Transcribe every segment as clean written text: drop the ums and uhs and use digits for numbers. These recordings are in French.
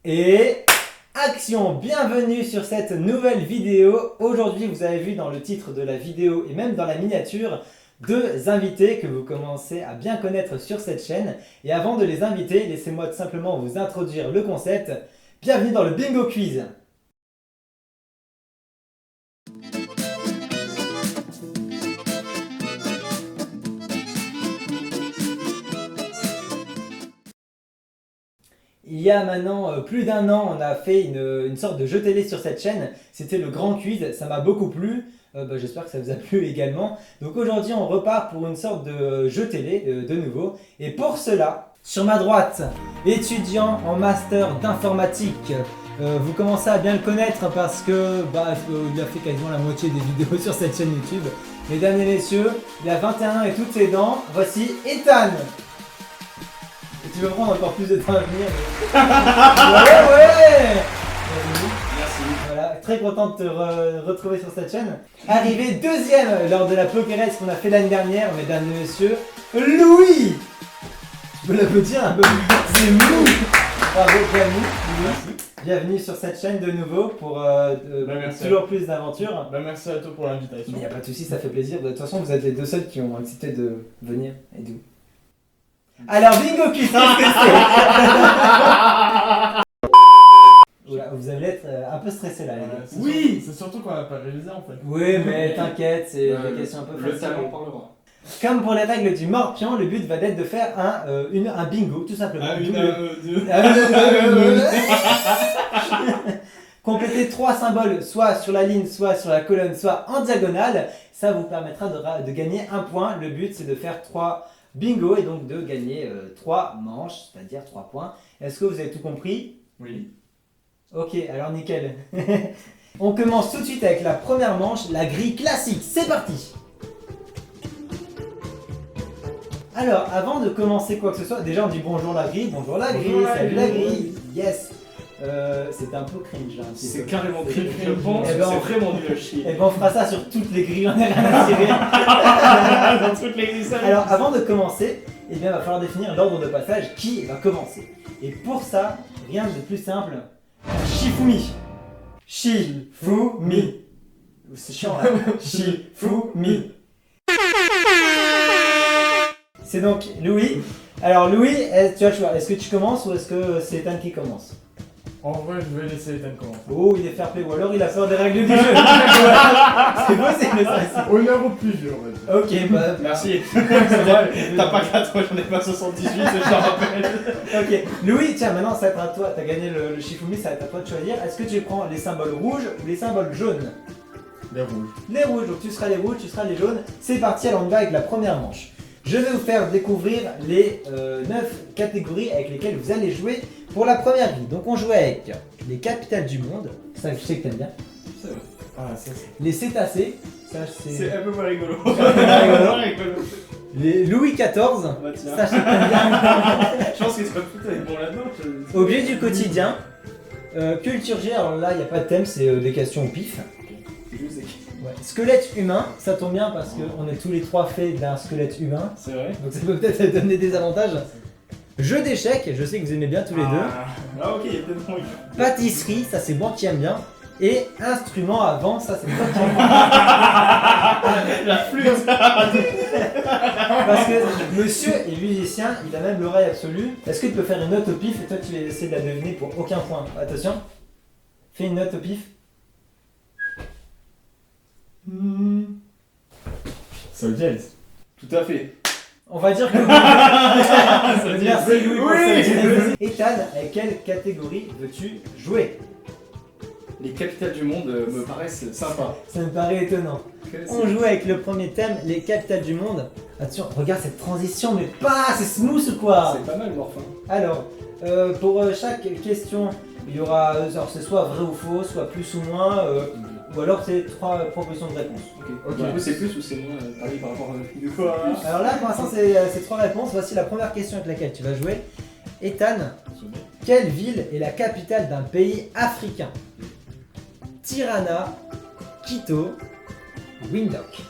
Et action! Bienvenue sur cette nouvelle vidéo. Aujourd'hui, vous avez vu dans le titre de la vidéo et même dans la miniature, deux invités que vous commencez à bien connaître sur cette chaîne. Et avant de les inviter, laissez-moi tout simplement vous introduire le concept. Bienvenue dans le Bingo Quiz. Il y a maintenant plus d'un an, on a fait une sorte de jeu télé sur cette chaîne. C'était le Grand Quiz, ça m'a beaucoup plu. J'espère que ça vous a plu également. Donc aujourd'hui, on repart pour une sorte de jeu télé de nouveau. Et pour cela, sur ma droite, étudiant en master d'informatique. Vous commencez à bien le connaître parce que il a fait quasiment la moitié des vidéos sur cette chaîne YouTube. Mesdames et messieurs, il a 21 ans et toutes ses dents. Voici Ethan. Et tu veux prendre encore plus de temps à venir. Ouais. Merci. Voilà, très content de te retrouver sur cette chaîne. Arrivé deuxième lors de la Pokérace qu'on a fait l'année dernière, mesdames et messieurs, Louis. Tu peux l'applaudir un peu. C'est mou. Bravo, bienvenue. Merci. Bienvenue sur cette chaîne de nouveau pour merci toujours plus d'aventures. Merci à toi pour l'invitation. Il n'y a pas de soucis, ça fait plaisir. De toute façon, vous êtes les deux seuls qui ont accepté de venir et d'où. Alors, Bingo Quiz, qu'est-ce que c'est? Oula, vous allez être un peu stressé là, les gars. Oui, c'est surtout qu'on n'a pas révisé en fait. Oui, mais t'inquiète, c'est des questions un peu faciles. Le talent parlera. Comme pour les règles du Morpion, le but va être de faire un bingo, tout simplement. Compléter 3 symboles, soit sur la ligne, soit sur la colonne, soit en diagonale. Ça vous permettra de gagner un point. Le but, c'est de faire 3 bingo et donc de gagner 3 manches, c'est-à-dire 3 points. Est-ce que vous avez tout compris? Oui. Ok, alors nickel. On commence tout de suite avec la première manche, la grille classique. C'est parti! Alors, avant de commencer quoi que ce soit, déjà on dit bonjour la grille, salut la grille, yes. C'est un peu cringe là. C'est carrément cringe, je pense. C'est vraiment nul à chier. Et ben on fera ça sur toutes les grilles, on est rien à tirer. Dans toutes les grilles. Alors, avant de commencer, il va falloir définir l'ordre de passage, qui va commencer. Et pour ça, rien de plus simple, Shifumi. Shifumi. C'est chiant là. Shifumi. C'est donc Louis. Alors Louis, tu as le choix. Est-ce que tu commences ou est-ce que c'est Ethan qui commence? En vrai, je vais laisser Ethan commencer. Oh, il est fair play. Ou alors il a peur des règles du jeu. C'est possible ça. Honneur au plus dur, on va dire. Ok, bah Merci. T'as pas 4, j'en ai pas 78, je te rappelle. Ok, Louis, tiens, maintenant ça va être à toi. T'as gagné le Shifumi, ça va être à toi de choisir. Est-ce que tu prends les symboles rouges ou les symboles jaunes? Les rouges. Les rouges, donc tu seras les rouges, tu seras les jaunes. C'est parti, alors on y va avec la première manche. Je vais vous faire découvrir les 9 catégories avec lesquelles vous allez jouer pour la première grille. Donc on joue avec les capitales du monde, ça je sais que t'aimes bien. C'est vrai. Ah, ça c'est. Les cétacés, ça C'est un peu moins rigolo. Les Louis XIV, Bah, tiens. ça je sais que t'aimes bien. Je pense que tu vas foutre avec bon là-dedans. Objets du quotidien, culture G, alors là il n'y a pas de thème, c'est des questions au pif. Je sais. Ouais. Squelette humain, ça tombe bien parce qu'on est tous les trois faits d'un squelette humain. C'est vrai. Donc ça peut peut-être donner des avantages. Jeu d'échecs, je sais que vous aimez bien tous les deux. Ah ok, il y a peut-être moins. Pâtisserie, ça c'est moi qui aime bien. Et instrument à vent, ça c'est toi qui aime bien. La flûte. Parce que monsieur est musicien, il a même l'oreille absolue. Est-ce que tu peux faire une note au pif et toi tu vas essayer de la deviner pour aucun point? Attention. Fais une note au pif. Soul Jazz. Tout à fait. On va dire que... Merci Louis pour cette Ethan, avec quelle catégorie veux-tu jouer? Les capitales du monde me paraissent sympas. Ça me paraît étonnant. On joue avec le premier thème, les capitales du monde. Attention, regarde cette transition, mais pas, c'est smooth ou quoi? C'est pas mal, Morphin. Alors, pour chaque question, il y aura, alors c'est soit vrai ou faux, soit plus ou moins, ou alors c'est 3 propositions de réponse. Ok. Du coup, c'est plus ou c'est moins parlé par rapport à du coup. Alors là, pour l'instant, c'est 3 réponses. Voici la première question avec laquelle tu vas jouer. Ethan, quelle ville est la capitale d'un pays africain? Tirana, Quito, Windhoek.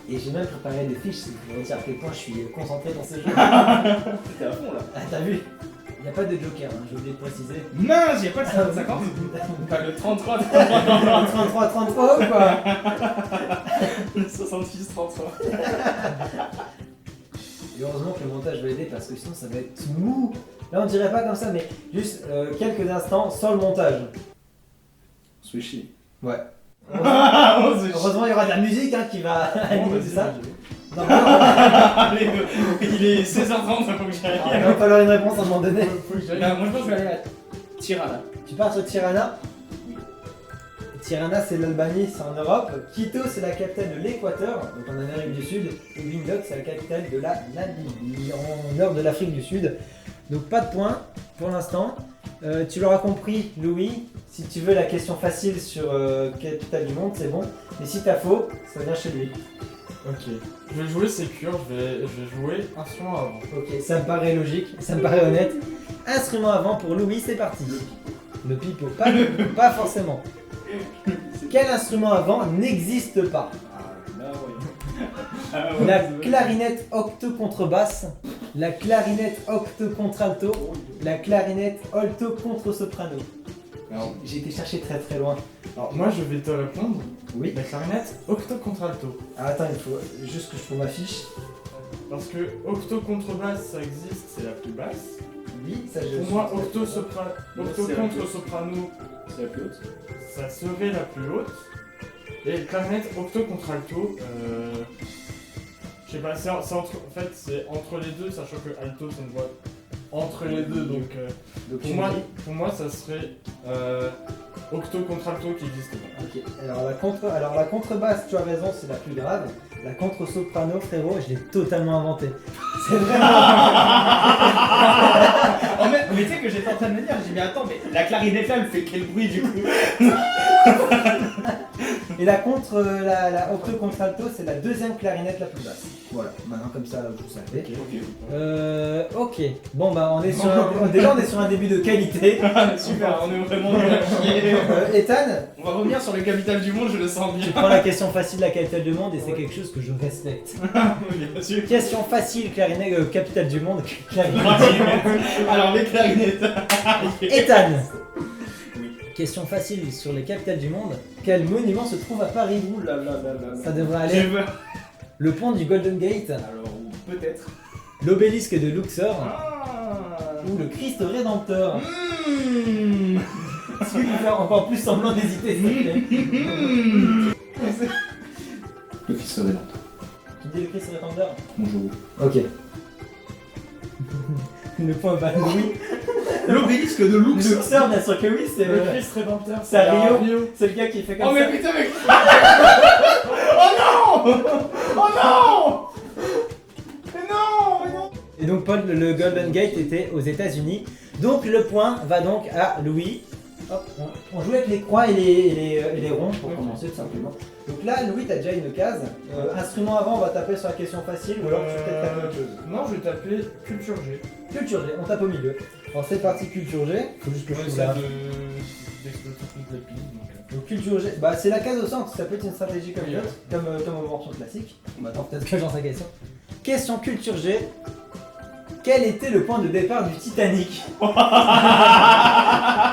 Et j'ai même préparé des fiches pour vous dire à quel point je suis concentré dans ce jeu. T'es à fond là. Ah, t'as vu? Il n'y a pas de joker, hein, j'ai oublié de préciser. Mince, y'a pas de 50. T'as le 33, 33, 33, 33 ou quoi? le 66, 33. Et heureusement que le montage va aider parce que sinon ça va être mou. Là on dirait pas comme ça, mais juste quelques instants sans le montage. Sushi. Ouais. Oh, c'est Heureusement il y aura de la musique hein, qui va animer tout ça. Non, non, Allez, il est 16h30, faut que j'aille. il va falloir une réponse à un moment donné. Faut que j'aille. Moi je pense que je vais aller à Tirana. Tu pars sur Tirana. Tirana c'est l'Albanie, c'est en Europe. Quito c'est la capitale de l'Équateur, donc en Amérique du Sud. Et Windhoek c'est la capitale de la Namibie, en nord de l'Afrique du Sud. Donc pas de points pour l'instant. Tu l'auras compris Louis, si tu veux la question facile sur capitale du monde c'est bon. Mais si t'as faux, ça vient chez lui. Ok. Je vais jouer sécure, je vais jouer instrument avant. Ok, ça me paraît logique, ça me paraît honnête. Instrument avant pour Louis, c'est parti. Le pipeau, pas forcément. Quel instrument avant n'existe pas? La clarinette octo-contrebasse, la clarinette octo-contralto, la clarinette alto-contre-soprano. Alors, J'ai été chercher très très loin. moi je vais te répondre. Oui. La clarinette octo-contralto. Ah, attends, il faut juste que je trouve ma fiche. Parce que octo-contrebasse ça existe, c'est la plus basse. Oui, ça je. Pour moi, octo-contre-soprano, C'est la plus haute. ça serait la plus haute. Et clarinette octo-contralto, je sais pas, c'est entre, en fait c'est entre les deux, sachant que alto c'est une voix entre les deux, donc Donc, pour moi ça serait octo-contralto qui existe pas. Ok, alors la contrebasse, tu as raison, c'est la plus grave. La contre-soprano, frérot, je l'ai totalement inventé. C'est vraiment. Oh, mais tu sais que j'étais en train de me dire, j'ai dit mais attends, mais la clarinette là elle fait quel bruit du coup? Et la octo-contralto, c'est la deuxième clarinette la plus basse. Voilà, maintenant comme ça, vous savez. Ok, bon bah on est sur déjà on est sur un début de qualité. Super, on est vraiment bien chier. Ethan, On va revenir sur les capitales du monde, je le sens tu bien. prends la question facile de la capitale du monde et c'est quelque chose que je respecte. Bien sûr. Question facile, clarinette, capitale du monde, clarinette. Alors les clarinettes. Ethan, Oui. question facile sur les capitales du monde. Quel monument se trouve à Paris? Ouh là là là là. Ça devrait J'ai aller. peur. Le pont du Golden Gate, Alors peut-être. l'obélisque de Luxor Ah. ou le Christ Rédempteur. Mmh. Est-ce que tu peux faire encore plus semblant d'hésiter, s'il te plaît? Le fils de Rédempteur. Tu dis le Christ Rédempteur? Bonjour. Ok. Le point va Louis. L'obélisque de Luxor. Luxor, bien sûr que oui, c'est Le Christ rédempteur, c'est à Rio. C'est le gars qui fait comme Oh ça. mais putain mais... Oh non. Oh non. Mais non, mais non. Et donc Paul, le Golden Gate était aux États-Unis. Donc le point va donc à Louis. Hop, on joue avec les croix et les ronds pour commencer tout simplement. Donc là, Louis, t'as déjà une case. Instrument avant, on va taper sur la question facile ou alors tu peux peut-être taper autre chose. Non, je vais t'appeler Culture G. Culture G, on tape au milieu. Alors c'est parti Culture G. Faut juste que je On trouve essaie la... d'exploiter toutes les pistes. Donc Culture G, bah c'est la case au centre, ça peut être une stratégie comme Oui, l'autre, comme aux morceaux classiques. On attend peut-être que j'en sais question. Question Culture G. Quel était le point de départ du Titanic? On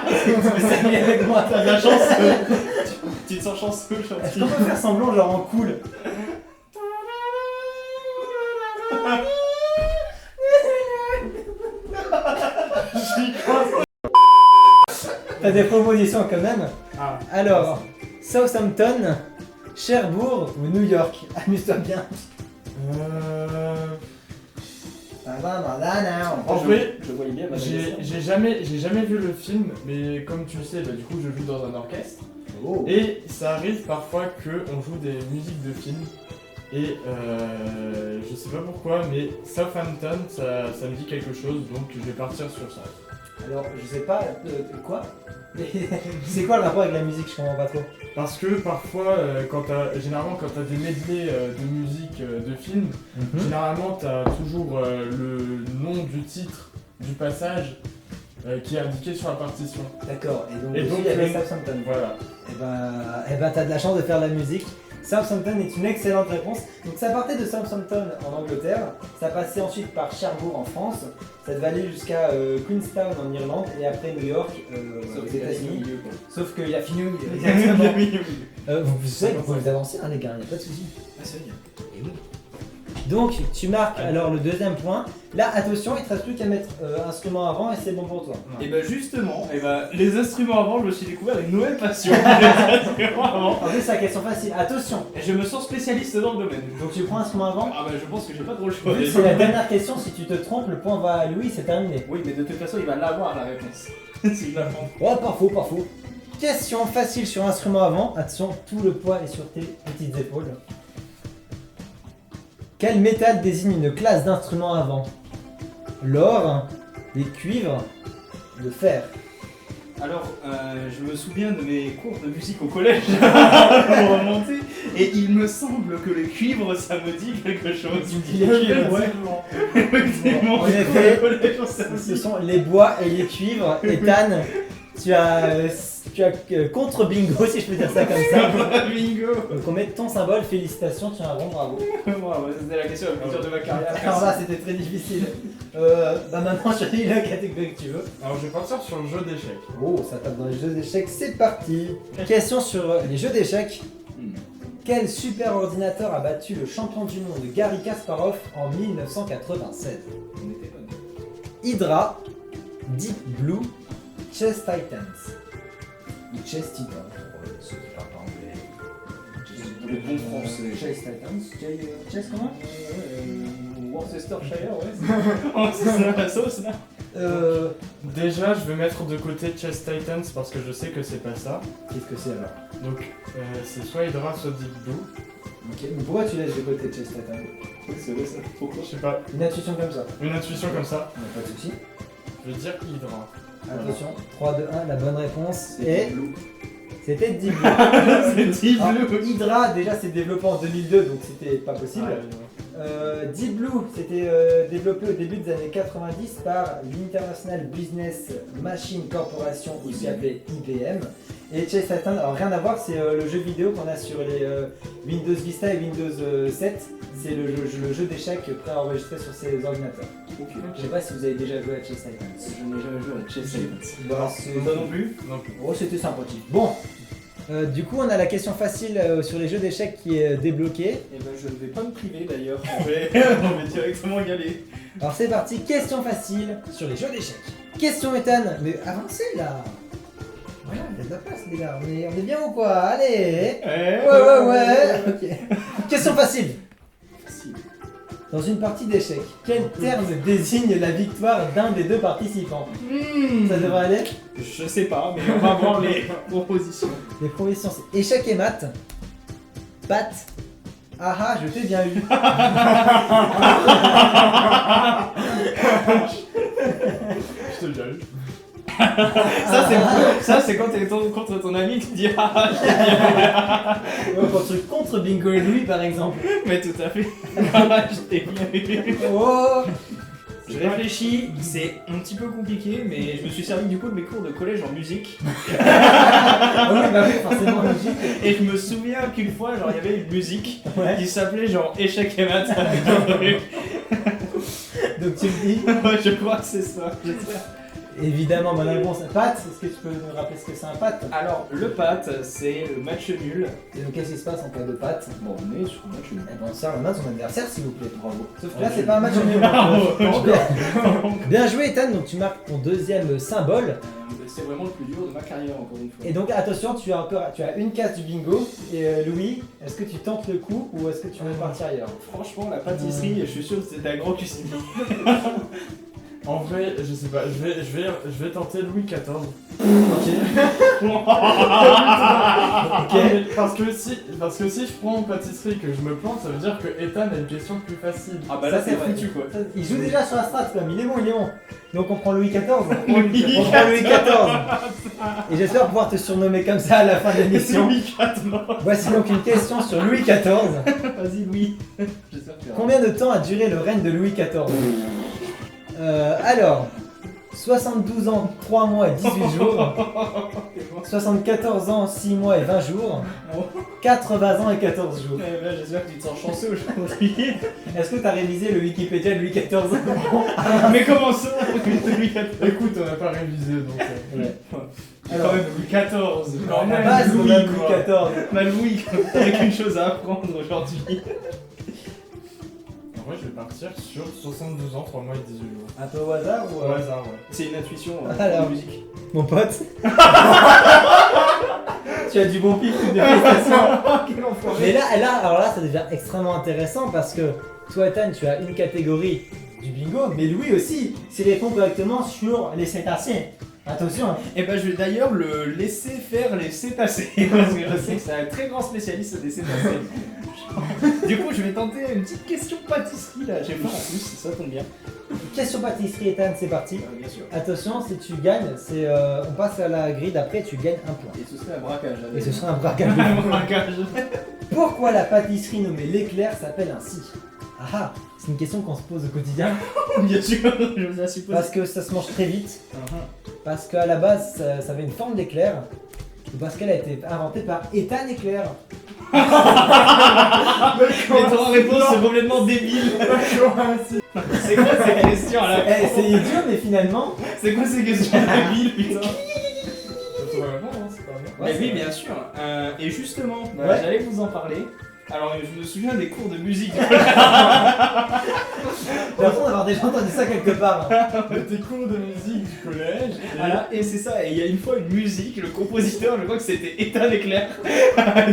se met avec moi, t'as de la chance. Tu te sens chanceux, Est-ce qu'on peut faire semblant genre en cool? T'as des propositions quand même. Ah, Alors, Southampton, Cherbourg ou New York? Amuse-toi bien. En vrai, je voyais bien ma j'ai jamais vu le film, mais comme tu le sais, bah, du coup je joue dans un orchestre. Oh. Et ça arrive parfois qu'on joue des musiques de films. Et je sais pas pourquoi, mais Southampton, ça me dit quelque chose, donc je vais partir sur ça. Alors, je sais pas, quoi? C'est quoi le rapport avec la musique? Je comprends pas trop. Parce que parfois, généralement quand t'as des medleys de musique de films, généralement t'as toujours le nom du titre du passage qui est indiqué sur la partition. D'accord, et donc Et dessus, donc, il y avait Southampton. Voilà. Et ben t'as de la chance de faire de la musique. Southampton est une excellente réponse. Donc ça partait de Southampton en Angleterre, ça passait ensuite par Cherbourg en France, ça devait aller jusqu'à Queenstown en Irlande et après New York aux États-Unis. Sauf qu'il a fini au milieu. Exactement. Vous savez, vous pouvez vous avancer, hein, les gars, il n'y a pas de souci. Et oui. Donc tu marques alors le deuxième point. Là, attention, il ne te reste plus qu'à mettre instrument avant et c'est bon pour toi. Et bah justement, les instruments avant, je me suis découvert une nouvelle passion. Les instruments avant. En plus, c'est la question facile. Attention. Et je me sens spécialiste dans le domaine. Donc tu prends instrument avant. Ah bah je pense que j'ai pas trop le choix. Vu que c'est la dernière question, si tu te trompes, le point va à Louis, c'est terminé. Oui, mais de toute façon, il va l'avoir la réponse. Si je la prends. Oh, pas faux, pas faux. Question facile sur instrument avant. Attention, tout le poids est sur tes petites épaules. Quel métal désigne une classe d'instruments avant? L'or, les cuivres, le fer. Alors, je me souviens de mes cours de musique au collège pour remonter, et il me semble que le cuivre, ça me dit quelque chose. Tu me dis les cuivres, ouais. Effectivement, En effet, au collège, on s'est ce dit. sont les bois et les cuivres. Ethan, tu as contre bingo, si je peux dire ça comme ça. Bingo. Donc on met ton symbole, félicitations, tu as un rond, bravo. C'était la question la plus dure de ma carrière. Alors là, c'était très difficile. Bah maintenant, choisis la catégorie que tu veux. Alors je vais partir sur le jeu d'échecs. Oh, ça tape dans les jeux d'échecs, c'est parti. Question sur les jeux d'échecs. Quel super ordinateur a battu le champion du monde Garry Kasparov en 1996? On était bonne. Hydra, Deep Blue, Chess Titans. Ou Chess Titan, pour ceux qui parlent pas anglais. Le bon français. Chess Titans, Chess comment? Worcestershire, ouais. Oh, c'est ça la sauce là. Déjà, je vais mettre de côté Chess Titans parce que je sais que c'est pas ça. Qu'est-ce que c'est alors? Donc, c'est soit Hydra, soit Deep Blue. Ok, mais pourquoi tu laisses de côté Chess Titan? Oui, c'est vrai ça. Pourquoi? Je sais pas, Une intuition comme ça. une intuition comme ça. Pas de soucis. Je vais dire Hydra. Attention, 3, 2, 1, la bonne réponse C'est est... bleu. C'était Deep Blue. C'est Deep Alors, Blue. Hydra, déjà, c'est développé en 2002, donc c'était pas possible. Deep Blue, c'était développé au début des années 90 par l'International Business Machine Corporation, aussi appelé IBM. Et Chess Titan, alors rien à voir, c'est le jeu vidéo qu'on a sur les Windows Vista et Windows 7. C'est le jeu d'échecs préenregistré sur ces ordinateurs. Ok. Je sais pas si vous avez déjà joué à Chess Titans. Je n'ai jamais joué à Chess Titans. Bah, c'est... Toi non plus? Non plus. Oh, c'était sympathique. Bon, du coup, on a la question facile sur les jeux d'échecs qui est débloquée. Eh ben je ne vais pas me priver d'ailleurs. On va directement y aller. Alors c'est parti, question facile sur les jeux d'échecs. Question Ethan, mais avancez là. Voilà, il y a de la place les gars, on est bien ou quoi? Allez. Ouais. Ok. Question facile. Facile. Dans une partie d'échecs, quel terme désigne la victoire d'un des deux participants? Ça devrait aller? Je sais pas, mais on va voir les propositions. Les propositions c'est échec et mat, pat, ah je t'ai bien eu. Je te jure. Ça c'est quand t'es contre ton ami qui dit ah Contre Bingo et Louis par exemple. mais tout à fait. Je t'ai bien eu. Oh. Je réfléchis, c'est un petit peu compliqué, mais je me suis servi du coup de mes cours de collège en musique. Ah oui, bah oui, forcément logique. Et je me souviens qu'une fois, genre, il y avait une musique Ouais. qui s'appelait genre Échec et mat. Donc tu me dis, Je crois que c'est ça. j'espère. évidemment, bonne réponse. Pat, est-ce que tu peux nous rappeler ce que c'est un pat? Alors, le pat, c'est le match nul. Et donc qu'est-ce qui se passe en cas de pat? Bon, on est sur un match nul. Eh ben, on sert la main de son adversaire s'il vous plaît. Bravo. Sauf que là, c'est pas un match nul. Bien joué, Ethan. Donc tu marques ton deuxième symbole. C'est vraiment le plus dur de ma carrière, encore une fois. Et donc attention, tu as une case du bingo. Et Louis, est-ce que tu tentes le coup ou est-ce que tu veux partir ailleurs? Franchement, la pâtisserie, je suis sûr que c'était un gros cuisinier. En vrai, je sais pas, je vais tenter Louis XIV. Ok. Ok. Parce que si je prends pâtisserie et que je me plante, ça veut dire que Ethan a une question plus facile. Ah bah Ça, là, c'est vrai. foutu quoi. Il joue déjà sur la strat comme il est bon. Donc on prend Louis XIV. On prend Louis Louis XIV. Et j'espère pouvoir te surnommer comme ça à la fin de l'émission. Louis XIV. Voici donc une question sur Louis XIV. Vas-y, Louis. J'espère que tu Combien de temps a duré le règne de Louis XIV? Alors, 72 ans, 3 mois et 18 jours. 74 ans, 6 mois et 20 jours. 80 ans et 14 jours. Eh ben, j'espère que tu te sens chanceux aujourd'hui. Est-ce que t'as révisé le Wikipédia de Louis XIV? Mais comment ça Louis XIV. Écoute, on n'a pas révisé donc. Ouais. Quand même Louis XIV. Quand À la même base, Louis, Louis quoi. XIV. Bah Louis, avec une chose à apprendre aujourd'hui. En vrai, je vais partir sur 72 ans, 3 mois et 18 jours. Un peu au hasard ou Au hasard, ouais. C'est une intuition Alors. de musique. Mon pote. Tu as du bon pif de prestation. Quel enfoiré. Mais alors là, ça devient extrêmement intéressant parce que toi, Ethan, tu as une catégorie du bingo, mais Louis aussi, s'il répond correctement sur les cétacés. Attention, hein. Et ben je vais d'ailleurs le laisser faire les cétacés parce que je sais que c'est un très grand spécialiste des cétacés. Du coup, je vais tenter une petite question pâtisserie là. J'ai faim en plus, ça tombe bien. Question pâtisserie, Ethan, c'est parti. Bien sûr. Attention, si tu gagnes, on passe à la grille d'après, tu gagnes un point. Et ce serait un braquage. Et ce sera un braquage. un braquage. Pourquoi la pâtisserie nommée l'éclair s'appelle ainsi? Ah ah, c'est une question qu'on se pose au quotidien. Bien sûr, je vous la suppose. Parce que ça se mange très vite. Parce qu'à la base, ça avait une forme d'éclair. Ou parce qu'elle a été inventée par Ethan Éclair. Mais ton réponse c'est complètement débile. C'est quoi ces questions à la Eh, c'est idiot, mais finalement. C'est quoi ces questions débiles, putain? Ça va bon, hein, c'est pas bien. Mais Ouais, oui, c'est bien sûr. Et justement, Ouais. j'allais vous en parler. Alors, je me souviens des cours de musique. J'ai l'impression d'avoir déjà entendu ça quelque part. De tes cours de musique du collège. Et Voilà, et c'est ça. Et il y a une fois une musique, le compositeur, je crois que c'était Ethan Éclair.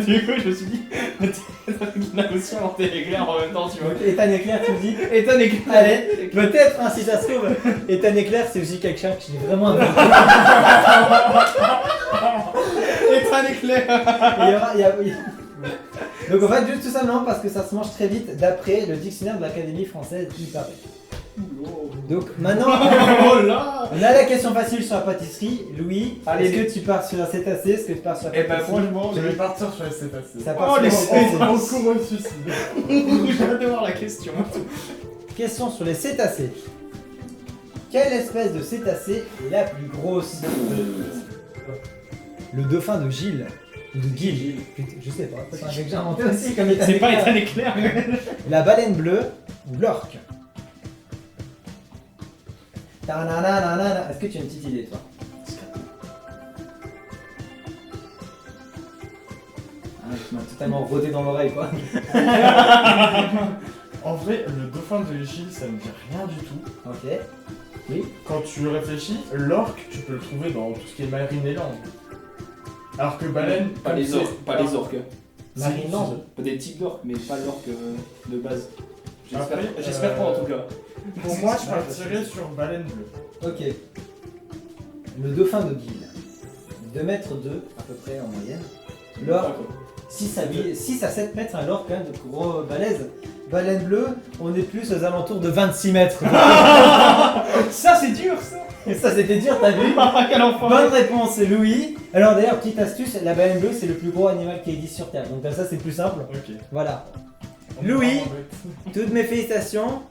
Du coup, je me suis dit, peut-être qu'il a aussi inventé l'éclair en même temps, tu vois. Donc, Ethan Éclair, tu me dis. Ethan Éclair. Allez, peut-être, hein, si ça se trouve, Ethan Éclair, c'est aussi quelqu'un qui est vraiment inventé. Ethan Éclair. Donc en fait, juste tout simplement parce que ça se mange très vite d'après le dictionnaire de l'Académie française, il paraît. Donc maintenant, Oh là. on a la question facile sur la pâtisserie. Louis, Allez, est-ce que tu pars sur la cétacé? Est-ce que tu pars sur la Eh ben pâtisserie? franchement, je vais partir sur les cétacés. Ça Oh, part les sur cétacés. En cours au suicide. j'ai hâte de voir la question. Question sur les cétacés. Quelle espèce de cétacé est la plus grosse? Le dauphin de Gilles. Ou de Gilles. Putain, je sais pas, c'est un mec que j'ai inventé aussi comme Ethan C'est pas Éclair. Ethan Éclair. La baleine bleue ou l'orque? Ta-na-na-na-na-na. Est-ce que tu as une petite idée, toi? Ah, tu m'as totalement rodé dans l'oreille, quoi. En vrai, le dauphin de Gilles, ça me dit rien du tout. Ok. Oui. Quand tu réfléchis, l'orque, tu peux le trouver dans tout ce qui est marine et langue. Alors que baleine. Pas comme les c'est- orques, pas les orques. Marinland. Pas des types d'orques, mais pas l'orque de base. J'espère Après, j'espère pas en tout cas. Pour moi, je partirais sur baleine bleue. Ok. Le dauphin de Gilles. 2 mètres 2 à peu près en moyenne. L'orque, 6 à 7 mètres, un l'orque quand même de gros balèze. Baleine bleue, on est plus aux alentours de 26 mètres. Ça c'est dur ça. Et ça c'était dur, t'as vu? Quel enfoiré. Bonne réponse, Louis. Alors d'ailleurs, petite astuce, la baleine bleue c'est le plus gros animal qui existe sur Terre. Donc comme ça c'est plus simple. Ok. Voilà. On est Louis. vraiment bête. Toutes mes félicitations.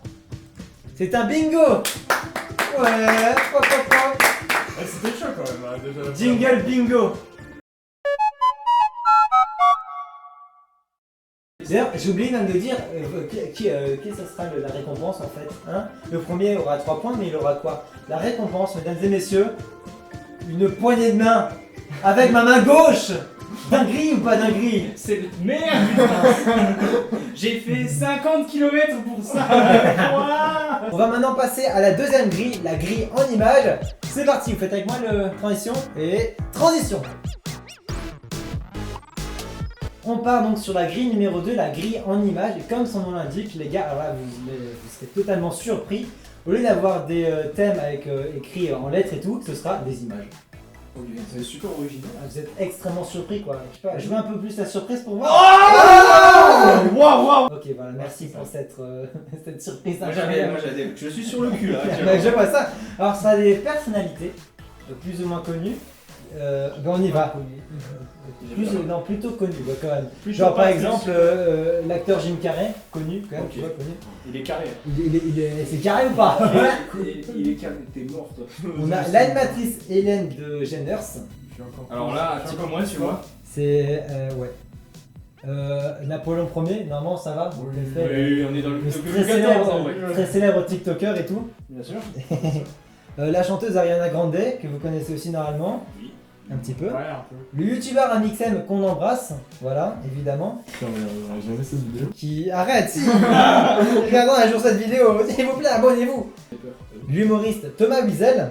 C'est un bingo. Ouais. Pop, pop, pop. Eh, c'était chaud quand même, hein, déjà. Jingle bingo. D'ailleurs, j'ai oublié même de dire qui ça sera la récompense en fait. Hein, le premier aura 3 points, mais il aura quoi? La récompense, mesdames et messieurs, une poignée de main avec ma main gauche. Dinguerie ou pas dinguerie? C'est de merde putain. J'ai fait 50 km pour ça. Ouah. On va maintenant passer à la deuxième grille, la grille en image. C'est parti, vous faites avec moi le transition et transition. On part donc sur la grille numéro 2, la grille en image. Et comme son nom l'indique, les gars, alors là, vous serez totalement surpris. Au lieu d'avoir des thèmes avec écrits en lettres et tout, ce sera des images. C'est super original. Ah, vous êtes extrêmement surpris quoi. Je sais pas, je veux un peu plus la surprise pour moi. Oh Waouh waouh. Ok, voilà, merci pour cette, cette surprise. Moi incroyable. j'avais, je suis sur le cul là. Bah, je vois ça. Alors ça a des personnalités, plus ou moins connues, on y va. Non, plutôt connu, ouais, quand même. Plus Genre par pas, exemple, l'acteur Jim Carrey, connu quand même, Ok. tu vois, connu. Il est carré. C'est carré ou pas? Il est carré, t'es mort toi. On a l'animatrice Hélène de Genders. Je suis encore Alors plus- là, je un suis petit peu encore moins, plus tu fort. vois. C'est. Ouais. Napoléon Ier, normalement ça va. Oui, Vous l'avez fait, Oui, on est dans le le depuis très 14 ans, célèbre, ouais. très célèbre TikToker et tout. Bien sûr. La chanteuse Ariana Grande, que vous connaissez aussi normalement, Oui. un petit peu. Ouais, un peu. Le youtubeur Amixem qu'on embrasse, voilà, évidemment. Putain, mais on a jamais cette vidéo. Qui. Arrête, si Regardons un jour cette vidéo, s'il vous plaît, abonnez-vous. J'ai peur. L'humoriste Thomas Wiesel,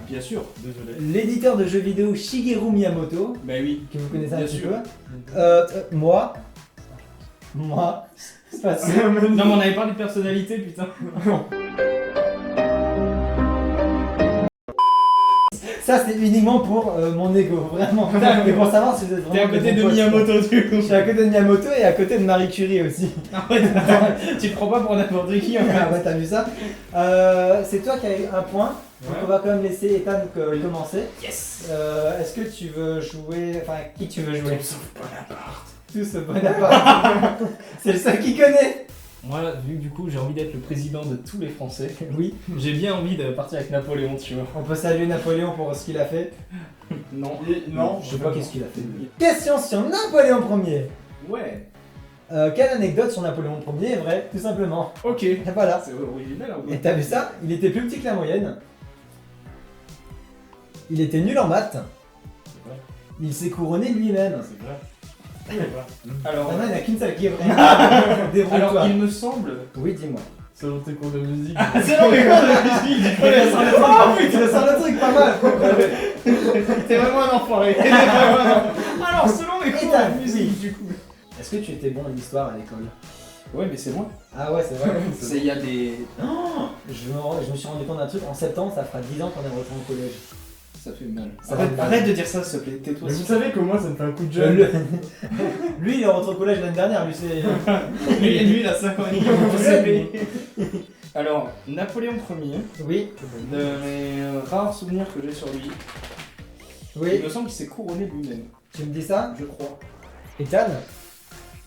Bien sûr. Désolé. l'éditeur de jeux vidéo Shigeru Miyamoto, Bah oui. que vous connaissez un Bien petit sûr. peu. Moi, c'est pas sûr. Non, mais on avait parlé de personnalité, putain. Ça c'est uniquement pour mon ego, vraiment. Et pour savoir si vous êtes T'es à vraiment côté des de bons potes. Miyamoto, du coup. Je suis à côté de Miyamoto et à côté de Marie Curie aussi. Ah ouais, tu te prends pas pour n'importe qui en Ah fait. ouais, t'as vu ça? C'est toi qui as eu un point, donc Ouais. on va quand même laisser Ethan commencer. Yes. Est-ce que tu veux jouer... Enfin, qui tu veux jouer? Sauf Bonaparte. Tous Bonaparte. C'est le seul qui connaît. Moi, vu que du coup j'ai envie d'être le président de tous les Français, Oui, j'ai bien envie de partir avec Napoléon, tu vois. on peut saluer Napoléon pour ce qu'il a fait. Non. Non, Je sais pas qu'est-ce qu'il a fait. Question sur Napoléon Ier. Ouais. Quelle anecdote sur Napoléon Ier est vraie? Tout simplement. Ok. Et voilà. C'est original en Et vrai. t'as vu ça? Il était plus petit que la moyenne. Il était nul en maths. C'est vrai. Il s'est couronné lui-même. C'est vrai. C'est vrai. Alors, Il n'y en a qu'une seule qui est vraie. Débrouille-toi. alors il me semble. Oui, dis-moi. Selon tes cours de musique. C'est long, mais quoi de musique. Oh putain, ça sent le truc pas mal. T'es vraiment un enfoiré. T'es vraiment un enfoiré. Alors, selon mes cours Ethan, de musique, du coup. Est-ce que tu étais bon en histoire à l'école? Ouais, mais c'est moi. Ah ouais, c'est vrai. Il y a des. Je me suis rendu compte d'un truc. En septembre, ça fera 10 ans qu'on est rentré au collège. Ça fait mal. Ça fait mal. Arrête de dire ça, s'il te plaît. Tais-toi. Mais vous savez que moi ça me fait un coup de Euh, jeune. le- Lui, il est rentré au collège l'année dernière. Lui, c'est. Lui, il a 5 ans et demi au CP. Alors, Napoléon Ier, Oui, de mes rares souvenirs que j'ai sur lui, il oui. me semble qu'il s'est couronné lui-même, Tu me dis ça? je crois. Ethan,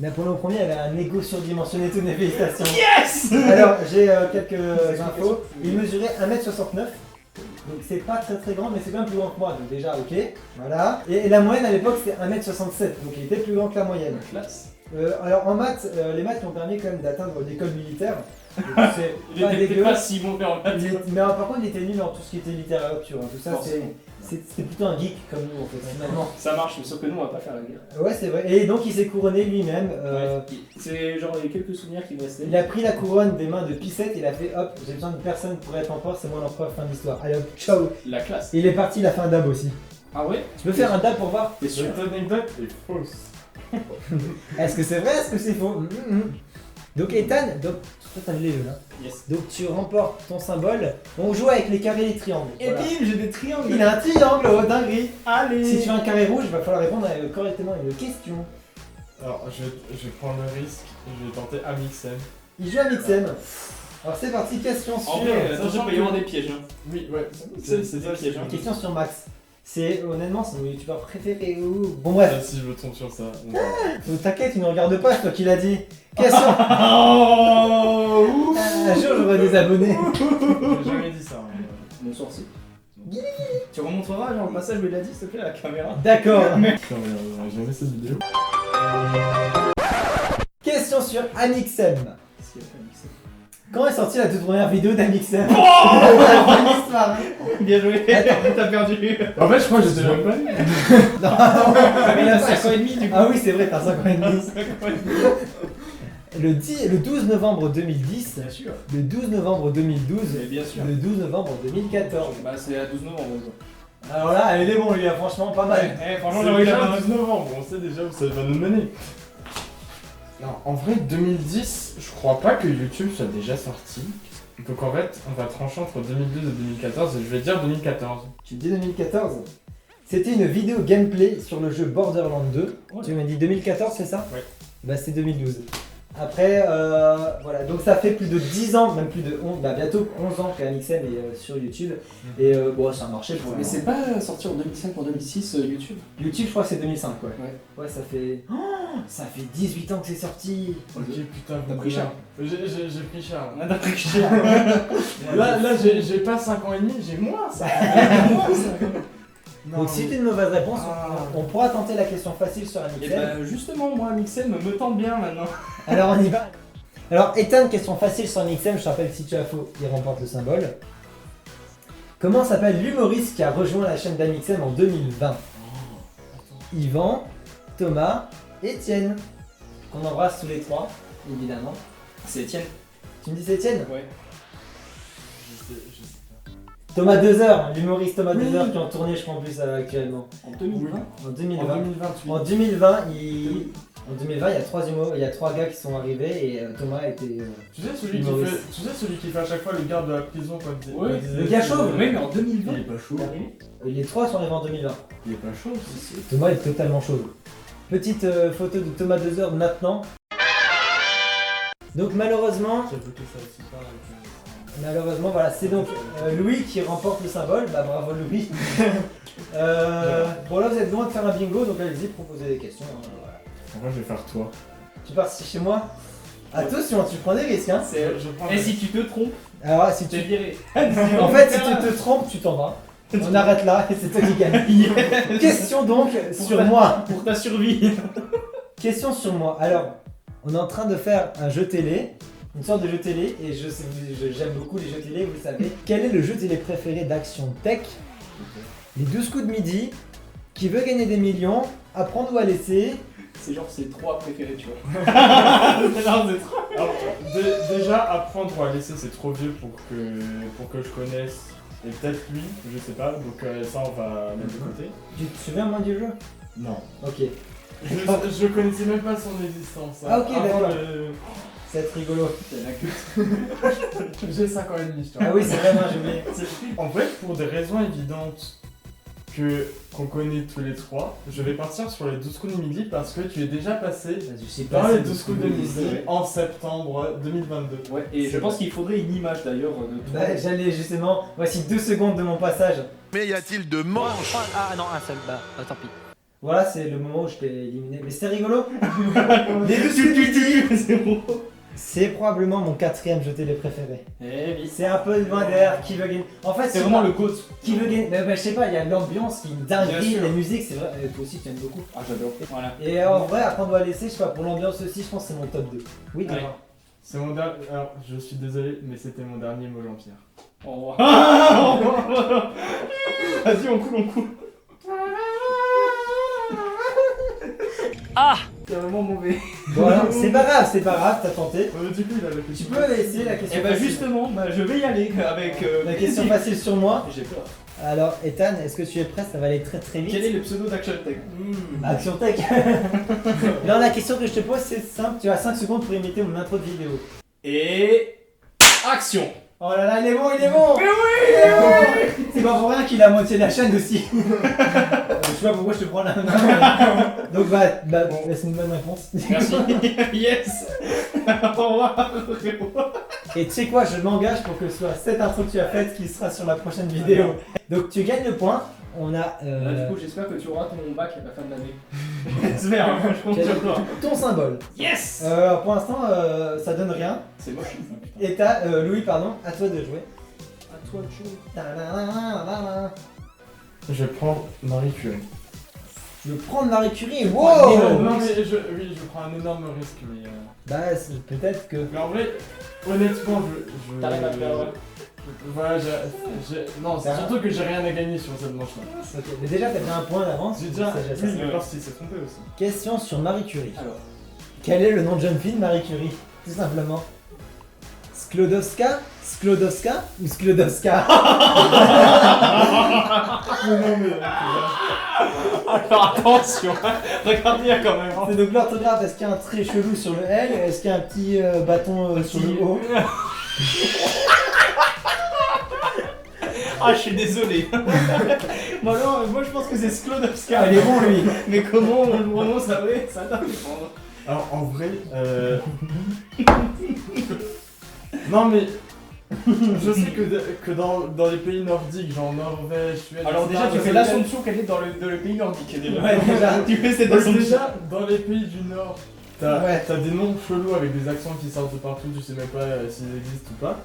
Napoléon Ier avait un ego surdimensionné, toutes mes félicitations. Yes. Alors, j'ai quelques infos. Il mesurait 1m69. Donc c'est pas très très grand, mais c'est quand même plus grand que moi. Donc déjà, ok. Voilà. Et la moyenne à l'époque, c'était 1m67. Donc il était plus grand que la moyenne. Classe. Alors en maths, les maths qui ont permis quand même d'atteindre l'école militaire. Donc, c'est Il pas était dégueu. pas si bon en maths. Mais par contre, il était nul dans tout ce qui était littérature. Tout ça, Forcément. c'était plutôt un geek comme nous en fait, finalement. Ça marche, mais sauf que nous, on va pas faire la guerre. Ouais, c'est vrai. Et donc il s'est couronné lui-même. Ouais. C'est genre les quelques souvenirs qui me restaient. Il a pris la couronne des mains de Picette, il a fait hop, j'ai besoin de personne pour être empereur, c'est moi l'empereur, fin de l'histoire. Allez hop, ciao. La classe. Et il est parti, il a fait un dab aussi. Ah ouais. Tu peux faire un dab pour voir? T'es sûr? Cette anecdote est fausse. Est-ce que c'est vrai, est-ce que c'est faux? Donc Ethan, donc, toi t'as les jeux là. Yes. Donc tu remportes ton symbole. On joue avec les carrés et les triangles. Et Voilà. bim, j'ai des triangles. Il a un triangle, oh dinguerie. Allez. Si tu as un carré rouge, il va falloir répondre correctement à une question. Alors je vais prendre le risque, je vais tenter Amixem. Il joue à Mixem. Alors c'est parti, question En sur... vrai, attention, il peut y avoir des pièges. Hein. Oui, ouais, C'est des pièges. Hein. Question sur Max. C'est honnêtement, c'est mon youtubeur préféré ou... Bon bref, Si je me trompe sur ça. t'inquiète, tu ne regardes pas, c'est toi qui l'as dit. Question... Oh. Un jour j'aurai des abonnés. J'ai jamais dit ça. Mon sourcil. Tu remontreras genre le passage où il a dit s'il te plaît à la caméra. D'accord. Putain, mais on a jamais cette vidéo. Question sur Amixem. Qu'est-ce qu'il a fait avec ça? Quand est sortie la toute première vidéo d'Amixem? Bonne histoire. Bien joué, t'as perdu. En fait, je crois que j'étais même pas né. Mais il a 5 ans et demi du coup. Ah oui, c'est vrai, t'as 5 ans et demi. Le 12 novembre 2010, Bien sûr. le 12 novembre 2012, Mais bien sûr. le 12 novembre 2014. Bah c'est à 12 novembre quoi. Alors là, il est bon lui, hein, franchement, pas mal. Franchement C'est j'ai envie déjà d'avoir le 12 novembre, on sait déjà où ça va nous mener. Non, en vrai, 2010, je crois pas que YouTube soit déjà sorti. Donc en fait, on va trancher entre 2012 et 2014 et je vais dire 2014. Tu dis 2014? C'était une vidéo gameplay sur le jeu Borderlands 2. Ouais. Tu m'as dit 2014, c'est ça? Ouais. Bah c'est 2012. Après, voilà, donc ça fait plus de 10 ans, même plus de 11, bah bientôt 11 ans que Amixem est sur YouTube. Et bon, ça a marché pour Mais c'est pas sorti en 2005 ou en 2006 YouTube? YouTube, je crois que c'est 2005, ouais. Ouais. Ouais, ça fait. Oh, ça fait 18 ans que c'est sorti. Ok, putain, T'as pris cher. J'ai pris cher. On a pris cher. Là, j'ai pas 5 ans et demi, j'ai moins ça. Non, Donc, si mais- tu as une mauvaise réponse, Ah. on pourra tenter la question facile sur Et Amixem. bah justement, moi, Mixem me tente bien maintenant. Alors, on y va. Alors, Ethan, question facile sur Amixem, je te rappelle que si tu as faux, il remporte le symbole. Comment s'appelle l'humoriste qui a rejoint la chaîne d'Amixem en 2020? Yvan, Thomas, Étienne. Qu'on embrasse tous les trois, évidemment. C'est Étienne. Tu me dis c'est Étienne? Ouais. Je sais pas. Thomas Dezer, l'humoriste Thomas Dezer qui est en tournée, je crois, en plus actuellement. En 2020. En En 2020. 2028. En 2020, il y a trois gars qui sont arrivés et Thomas a été. Tu sais celui qui fait à chaque fois le garde de la prison quand il Ouais, quand il le disait- gars chauve. Oui, mais en 2020. Il est pas chaud. Les trois sont arrivés en 2020. Il est pas chaud. Thomas est totalement chaud. Petite photo de Thomas Dezer maintenant. Donc malheureusement, J'ai voté ça aussi pas. voilà, c'est donc Louis qui remporte le symbole. Bah bravo Louis. Bon là vous êtes loin de faire un bingo, donc allez-y, proposez des questions. Hein, voilà. Moi je vais faire toi. Tu pars chez moi. Attention, tu prends des risques. Hein. Je prends Et si tu te trompes, Alors si t'es tu... viré. En fait, si tu te trompes, tu t'en vas. On arrête là et c'est toi qui gagne. Question donc sur moi. Pour ta survie. Question sur moi. Alors, on est en train de faire un jeu télé, une sorte de jeu télé, et j'aime beaucoup les jeux télé, vous le savez. Quel est le jeu télé préféré d'Action Tech? Les 12 coups de midi. Qui veut gagner des millions? Apprendre ou à laisser? C'est genre ses trois préférés, tu vois. Alors, déjà, apprendre ou à laisser, c'est trop vieux pour que je connaisse. Et peut-être lui, je sais pas, donc ça on va mettre de côté. Tu te souviens moins du jeu? Non. Ok. Je connaissais même pas son existence. Ah, ok, Avant d'accord. le- Ça va être rigolo. C'est la culte. J'ai 5 ans et demi, je te Ah oui, c'est vraiment, j'ai oublié. En fait, pour des raisons évidentes qu'on connaît tous les trois, je vais partir sur les 12 coups de midi parce que tu es déjà passé Je sais dans pas. les c'est 12 coups de midi ouais. en septembre 2022. Ouais, et je pense qu'il faudrait une image d'ailleurs de toi. Bah, j'allais justement. Voici 2 secondes de mon passage. Mais y a-t-il de manches? Ah non, un seul. Bah, tant pis. Voilà, c'est le moment où je t'ai éliminé. Mais c'était rigolo. Les 12 coups de midi. C'est probablement mon 4ème jeu télé préféré. Eh oui. C'est un peu loin derrière qui veut gagner. En fait, C'est vraiment le GOAT. qui veut gagner. Bah, je sais pas, il y a l'ambiance qui est une Bien dinguerie, sûr. la musique, c'est vrai. Toi aussi, tu aimes beaucoup. Ah, j'adore. Voilà. Et en vrai, après, on doit laisser, je sais pas, pour l'ambiance aussi, je pense que c'est mon top 2. Oui, Ouais. Thomas. C'est mon dernier. Alors, je suis désolé, mais c'était mon dernier mot Jean-Pierre. Au revoir. Vas-y, on coule. Ah! C'est vraiment mauvais. Bon, alors, c'est pas grave, t'as tenté. Du coup, il a la Tu question. peux essayer la question Et bah facile. justement, je vais y aller avec La question facile sur moi. J'ai peur. Alors, Ethan, est-ce que tu es prêt? Ça va aller très très vite. Quel est le pseudo d'Action Tech? Action Tech. Non, la question que je te pose, c'est simple. Tu as 5 secondes pour imiter mon intro de vidéo. Et action. Oh là là, il est bon, il est bon. Mais oui, il est bon. C'est pas pour rien qu'il a moitié de la chaîne aussi. Je sais pas pourquoi je te prends la main. Donc bah c'est une bonne réponse. Merci. Yes. Au revoir. Et tu sais quoi, je m'engage pour que ce soit cette intro que tu as faite qui sera sur la prochaine vidéo. Donc tu gagnes le point. On a Là, du coup, j'espère que tu auras ton bac à la fin de l'année. J'espère, hein, je compte sur toi. ton symbole. Yes. Pour l'instant, ça donne rien. C'est moche. Et t'as Louis, pardon, à toi de jouer. À toi de jouer. Ta-da-da-da-da-da. Je vais prendre Marie Curie. Je veux prendre Marie Curie. Non, Wow. mais je prends un énorme risque, mais. Bah peut-être que. Mais en vrai, honnêtement, je. T'arrives à te faire, ouais. Voilà, non, c'est Ça va. surtout que j'ai rien à gagner sur cette manche-là. Ok, mais déjà t'as déjà un point d'avance. J'ai déjà. C'est Oui, ça. mais voir s'il s'est trompé aussi. Question sur Marie Curie. Alors. Quel est le nom de jeune fille de Marie Curie? Tout simplement. Sklodowska? Sklodowska ou Sklodowska? Non, mais. Alors attention, regardez quand même. C'est donc l'orthographe, est-ce qu'il y a un trait chelou sur le L? Est-ce qu'il y a un petit bâton sur le O? Ah, je suis désolé. Bon, alors, moi je pense que c'est Sklodowska. Ah, il est bon lui. Mais comment on le prononce après? Ça doit dépendre. Alors en vrai, non mais je sais que dans les pays nordiques, genre Norvège, Suède, Alors déjà, tu fais l'assumption qu'elle est dans le pays nordique. Ouais, déjà. Tu fais cette Donc assumption. déjà, dans les pays du Nord, Ouais. t'as des noms chelous avec des accents qui sortent de partout, tu sais même pas s'ils existent ou pas.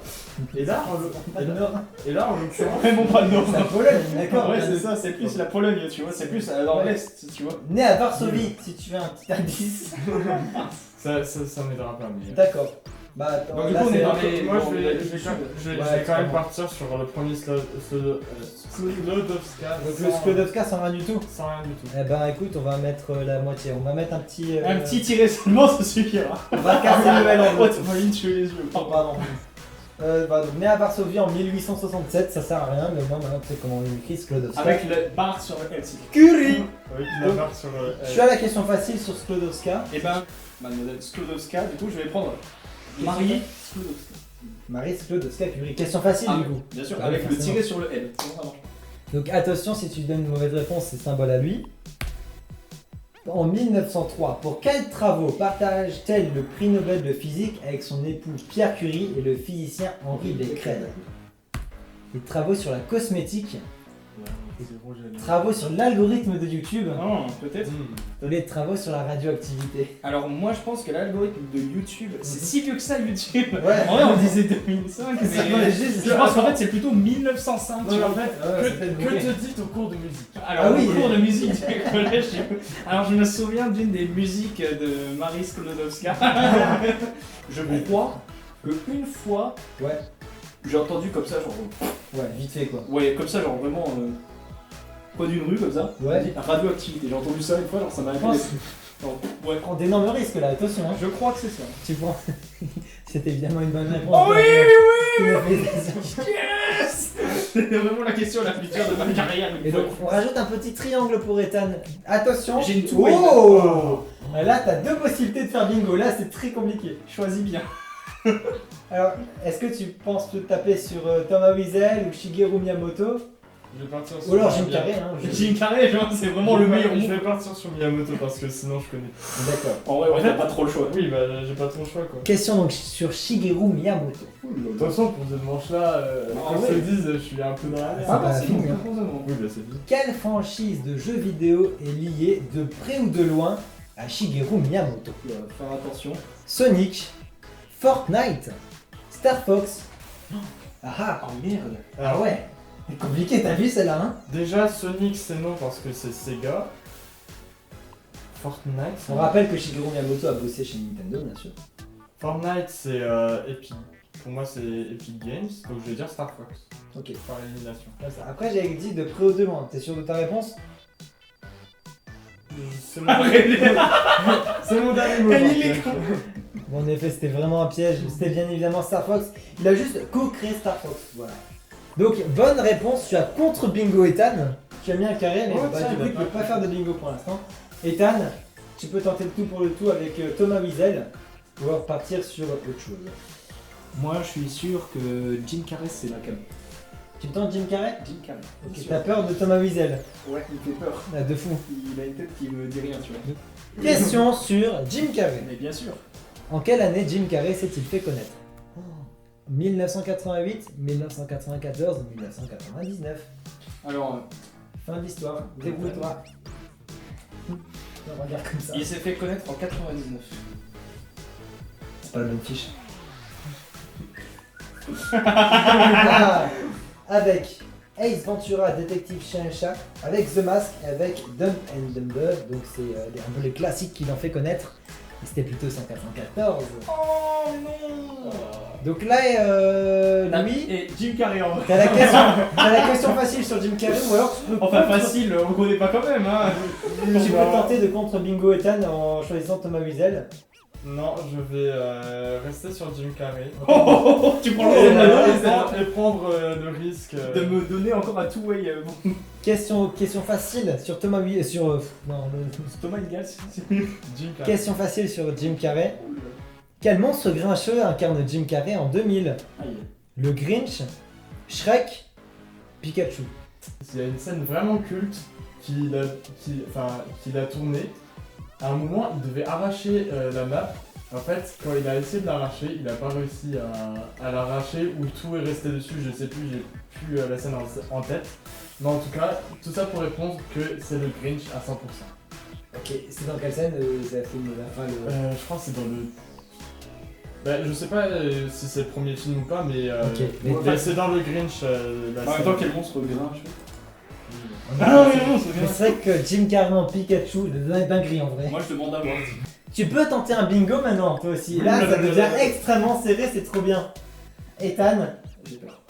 Et là, en l'occurrence, Vraiment pas de nom. C'est la Pologne, d'accord. Ouais, c'est ça, c'est plus la Pologne, tu vois, c'est plus dans l'Est, tu vois. Né à Varsovie, si tu veux un petit indice. ça m'aidera pas. Mais... D'accord. Bah, attends, Donc, du là, coup, on est c'est- dans les. Moi, dans je les- vais quand même partir sur le premier Sklodowska. Donc le Sklodowska sans rien du tout. Sans rien du tout. Eh ben écoute, on va mettre la moitié. On va mettre un petit. Un petit tiré seulement, ça suffira. On va casser le L en Oh, deux. t'as failli me tuer les yeux. Oh, pardon. Bah, donc, né à Varsovie en 1867, ça sert à rien, mais moi maintenant tu sais comment on écrit Sklodowska. Avec le bar sur le L, c'est Curie. Avec la Donc, barre sur le. Je suis à la question facile sur Sklodowska. Et ben, mademoiselle Sklodowska, du coup, je vais prendre Marie Sklodowska. Marie Sklodowska Curie. Question facile du coup. Bien sûr, Ah, avec oui, le forcément. tiré sur le L. Sinon, ça marche pas. Donc attention, si tu donnes une mauvaise réponse, c'est symbole à lui. En 1903, pour quels travaux partage-t-elle le prix Nobel de physique avec son époux Pierre Curie et le physicien Henri Becquerel? Les travaux sur la cosmétique, travaux sur l'algorithme de YouTube, Non, peut-être. les travaux sur la radioactivité. Alors, moi, je pense que l'algorithme de YouTube, c'est si vieux que ça, YouTube. Ouais. En vrai, on disait 2005, mais. Non, mais juste- Je pense qu'en fait, c'est plutôt 1905. tu Non, mais vois. en fait, Ouais, c'est peut-être que bloqué. te dit au cours de musique? Alors, Ah oui, au cours de musique du collège, alors je me souviens d'une des musiques de Marie Sklodowska. Je crois que une fois, Ouais, j'ai entendu comme ça, genre, ouais, vite fait quoi. ouais, comme ça, genre vraiment, pas d'une rue comme ça. Ouais. On dit radioactivité. J'ai entendu ça une fois, genre ça m'a Je arrêté. pense. Ouais. Prends d'énormes risques là, attention. Hein. Je crois que c'est ça. Tu prends. C'était évidemment une bonne réponse. Oh oui, Tu m'as fait plaisir. Yes. C'était vraiment la question la plus dure de ma carrière. Et donc on rajoute un petit triangle pour Ethan. Attention. J'ai une Oh touée. Là t'as deux possibilités de faire bingo. Là c'est très compliqué. Choisis bien. Alors est-ce que tu penses te taper sur Thomas Wiesel ou Shigeru Miyamoto? Je vais partir sur Ou alors Jim Miyamoto. Carrey hein. Jim Carrey, genre, c'est vraiment le meilleur Je mot. vais partir sur Miyamoto parce que sinon je connais. D'accord. En vrai, ouais, t'as pas trop le choix. Oui, bah j'ai pas trop le choix quoi. Question donc sur Shigeru Miyamoto. De toute façon, pour cette manche-là, Ah comme ouais. se disent, je suis un peu dans la merde. Ah, bah, c'est fini, bon, hein. proposons. Oui, bah c'est dit. Quelle franchise de jeux vidéo est liée de près ou de loin à Shigeru Miyamoto? Faire attention. Sonic, Fortnite, Star Fox. Ah ah. Oh merde. Ah ouais. C'est compliqué, t'as vu celle-là hein? Déjà, Sonic c'est non parce que c'est Sega. Fortnite, On rappelle que Shigeru Miyamoto a bossé chez Nintendo bien sûr. Fortnite c'est Epic. Pour moi c'est Epic Games, donc je vais dire Star Fox. Ok. Par élimination. Comme ça. Après j'ai dit de près ou de loin. T'es sûr de ta réponse? C'est mon c'est mon dernier mot. Elle, il est donc, Bon, en effet c'était vraiment un piège. C'était bien évidemment Star Fox. Il a juste co-créé Star Fox. Voilà. Donc bonne réponse. Tu as contre bingo Ethan. Tu as mis un carré mais Oh, bah, tiens, du coup il tu va peux pas pas faire de bingo pour l'instant. Ethan, tu peux tenter le tout pour le tout avec Thomas Wiesel. Ou alors partir sur autre chose. Moi, je suis sûr que Jim Carrey, c'est la cam. Tu me tentes Jim Carrey? Jim Carrey. Ok, t'as peur de Thomas Wiesel? Ouais, il fait peur. Ah, de fou. Il a une tête qui me dit rien, tu vois. Question sur Jim Carrey. Mais bien sûr. En quelle année Jim Carrey s'est-il fait connaître? 1988, 1994, 1999. Alors, Fin de l'histoire. Débrouille-toi. On regarde comme ça. il s'est fait connaître en 99. C'est pas la bonne fiche. Ah, avec Ace Ventura, Détective Chien et Chat, avec The Mask et avec Dumb and Dumber. Donc c'est un peu les classiques qui l'ont fait connaître. Et c'était plutôt 194. Oh non. Donc là, Louis, Et Jim Carrey en vrai. t'as la question facile sur Jim Carrey ou alors tu peux, Enfin, facile, on connaît pas quand même, hein. tu peux tenter de contre Bingo Ethan en choisissant Thomas Wiesel. Non, je vais rester sur Jim Carrey. Tu prends Oh le là risque là. Et prendre le risque. de me donner encore un two-way. Question facile sur Thomas Wiesel. Thomas Ingalls. Jim Carrey. Question facile sur Jim Carrey. Quel monstre grincheux incarne Jim Carrey en 2000? Aïe. Le Grinch, Shrek, Pikachu. Il y a une scène vraiment culte qu'il a tournée à un moment, il devait arracher la map. En fait, quand il a essayé de l'arracher, il n'a pas réussi à l'arracher ou tout est resté dessus. Je sais plus, j'ai plus la scène en tête. Mais en tout cas, tout ça pour répondre que c'est le Grinch à 100%. Ok, c'est dans quelle scène ça film enfin, le... Je crois que c'est dans le. Bah, je sais pas si c'est le premier film ou pas, mais, Ok, mais mais c'est dans le Grinch. La En même scène. temps, quel monstre Grinch. Ah oui, non, c'est Mais bien. c'est vrai que Jim Carrey en Pikachu, de dinguerie en vrai. Moi, je demande à voir. Tu peux tenter un bingo maintenant, toi aussi. Là, ça devient extrêmement serré, c'est trop bien. Ethan, J'ai peur.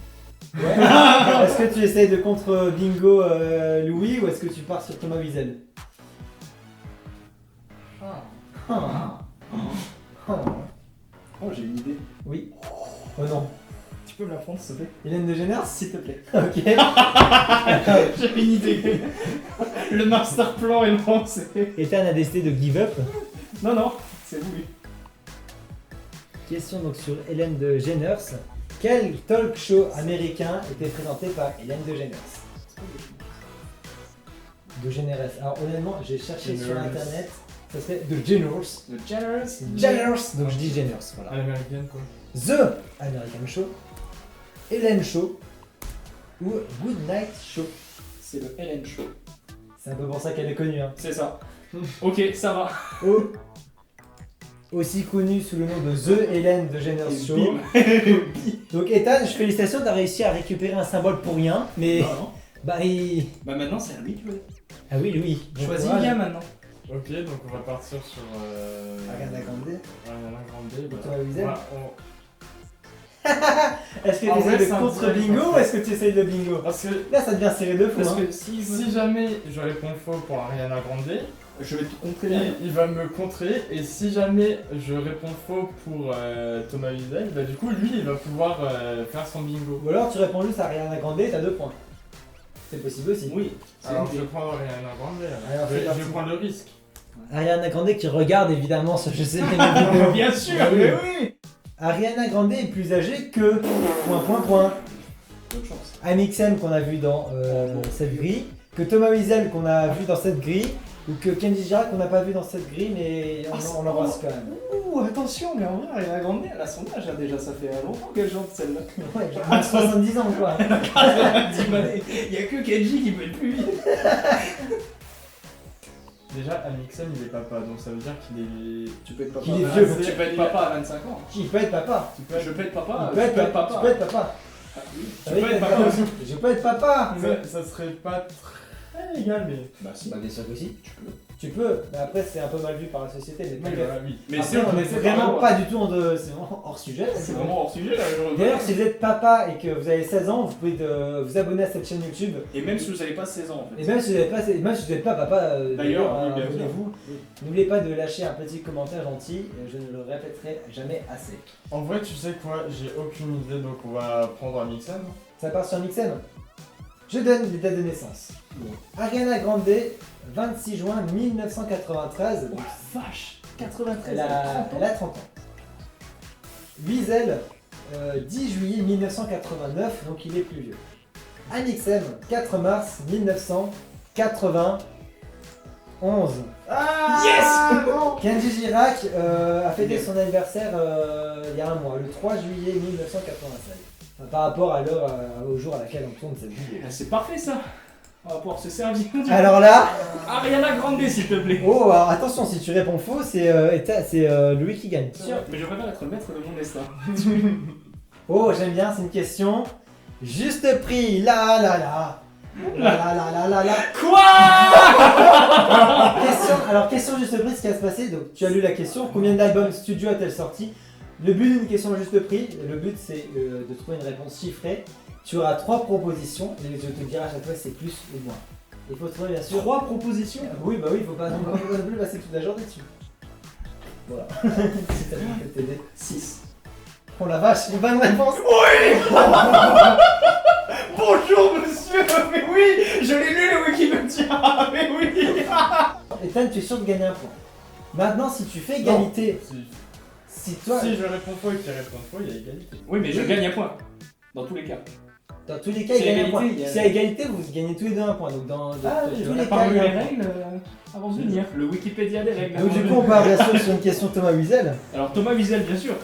ouais. Est-ce que tu essayes de contre bingo Louis ou est-ce que tu pars sur Thomas Wiesel? Ah. Oh, j'ai une idée. Oui. Oh non. Tu peux me la prendre, s'il te plaît? Hélène de Génère? S'il te plaît. Ok. J'ai une idée. Le master plan est lancé. Ethan a décidé de give up. Non, non, c'est voulu. Question donc sur Hélène de Génère. Quel talk show américain était présenté par Hélène de Génère? De Génère. Alors honnêtement, j'ai cherché sur Génère. internet. Ça serait The Génère. Le Generous. Génère. Donc je dis Génère. Voilà. À l'américaine, quoi. The American Show, Hélène Show ou Good Night Show. C'est le Ellen Show. C'est un peu pour ça qu'elle est connue. Hein. C'est ça. Ok, ça va. Aussi connue sous le nom de The Hélène de Génère Et Show. bim. Donc Ethan, je félicitations, t'as réussi à récupérer un symbole pour rien. Mais Bah, non. bah il... Bah, maintenant, c'est à lui de jouer. Ah oui, Louis. Bon Choisis courage. bien maintenant. Ok, donc on va partir sur. Ariana Grande. Ariana Grande. Bah, Thomas Wiesel. voilà, Est-ce que tu En vrai, essayes de c'est un contre direct, bingo en ou fait. est-ce que tu essayes de bingo? Parce que Là, ça devient serré de fou. Parce Hein. que si jamais je réponds faux pour Ariana Grande, je vais te contrer. il va me contrer. Et si jamais je réponds faux pour Thomas Wiesel, bah du coup lui il va pouvoir faire son bingo. Ou alors tu réponds juste à Ariana Grande et t'as 2 points. C'est possible aussi. Oui. c'est Alors une je vais idée. prendre Ariana Grande. Alors, Je vais c'est parti. prendre le risque. Ariana Grande qui regarde évidemment ce je sais bien la vidéo. Bien sûr, Ah oui. mais oui. Ariana Grande est plus âgée que... Point. Bonne chance. Amixem qu'on a vu dans cette grille, que Thomas Wiesel qu'on a vu dans cette grille, ou que Kenji Girac qu'on n'a pas vu dans cette grille, mais on l'embrasse quand même. Ouh, attention, mais en vrai, Ariana Grande, elle a son âge hein, déjà, ça fait longtemps qu'elle chante celle-là. Ouais, genre 70 ans quoi. Il y a que Kenji qui peut être plus vite. Déjà Amixem il est papa donc ça veut dire qu'il est. Tu peux être papa. Qu'il est à vieux. 25 Tu peux être papa à 25 ans. Il peut être papa. Je peux être papa. Il peut je être peux être papa. papa. Tu peux être papa. Ah, oui. Ça Tu veut peux dire être que- papa aussi. Je peux être papa. Ça serait pas très égal mais. Bah si. Bah bien sûr que si. Tu peux. Tu peux, mais après c'est un peu mal vu par la société. Mais Oui, t'inquiète. voilà, oui. Mais Après, on est vraiment pas du tout c'est vraiment hors sujet. C'est vraiment hors sujet là. D'ailleurs, si vous êtes papa et que vous avez 16 ans, vous pouvez vous abonner à cette chaîne YouTube. Et même si vous n'avez pas 16 ans en fait. Et même si vous n'êtes pas papa, D'ailleurs, oui, bien sûr. abonnez-vous. N'oubliez pas de lâcher un petit commentaire gentil, je ne le répéterai jamais assez. En vrai tu sais quoi, j'ai aucune idée donc on va prendre Amixem. Ça part sur Mixem. Je donne les dates de naissance. Ariana Grande, 26 juin 1993. Oh la vache. 93. Elle a 30 ans. Wiesel, 10 juillet 1989, donc il est plus vieux. Amixem, 4 mars 1991. Ah Yes. Kenji Girac a fêté son anniversaire il y a un mois, le 3 juillet 1996. Enfin, par rapport à l'heure, au jour à laquelle on tourne cette vidéo. Ah, c'est parfait ça. On va pouvoir se servir. Alors là, Ariana Grande s'il te plaît. oh, alors attention, si tu réponds faux, c'est Louis qui gagne. Mais je préfère être le maître de mon destin. Oh, j'aime bien, c'est une question. Juste prix, la la la. La la la la la la. Quoi? Question juste prix, ce qui va se passer. Donc, tu as lu la question. Combien d'albums studio a-t-elle sorti? Le but d'une question juste prix, le but c'est de trouver une réponse chiffrée. Tu auras 3 propositions et je te dirai à chaque fois si c'est plus ou moins. Il faut trouver bien sûr. 3 propositions. Oui, bah oui, faut pas non plus passer toute la journée dessus. Voilà. Si t'as bien fait t'aider. 6. Oh la vache, une bonne réponse. Bonjour monsieur. Mais oui, je l'ai lu le Wikipédia. Mais oui. Ethan, tu es sûr de gagner un point. Maintenant, si tu fais égalité, si toi. Si je réponds faux et qu'il répond faux, il y a égalité. Oui, mais je gagne un point. Dans tous les cas. Dans tous les cas, C'est il gagne un égalité, point. il y a- Si c'est à égalité, vous gagnez tous les deux un point. Donc dans Ah, tous on les a cas, pas il lu y a les un point. règles avant de venir. Le Wikipédia des règles. Donc avant du de coup, on venir. part bien sûr sur une question de Thomas Wiesel. Alors Thomas Wiesel, bien sûr.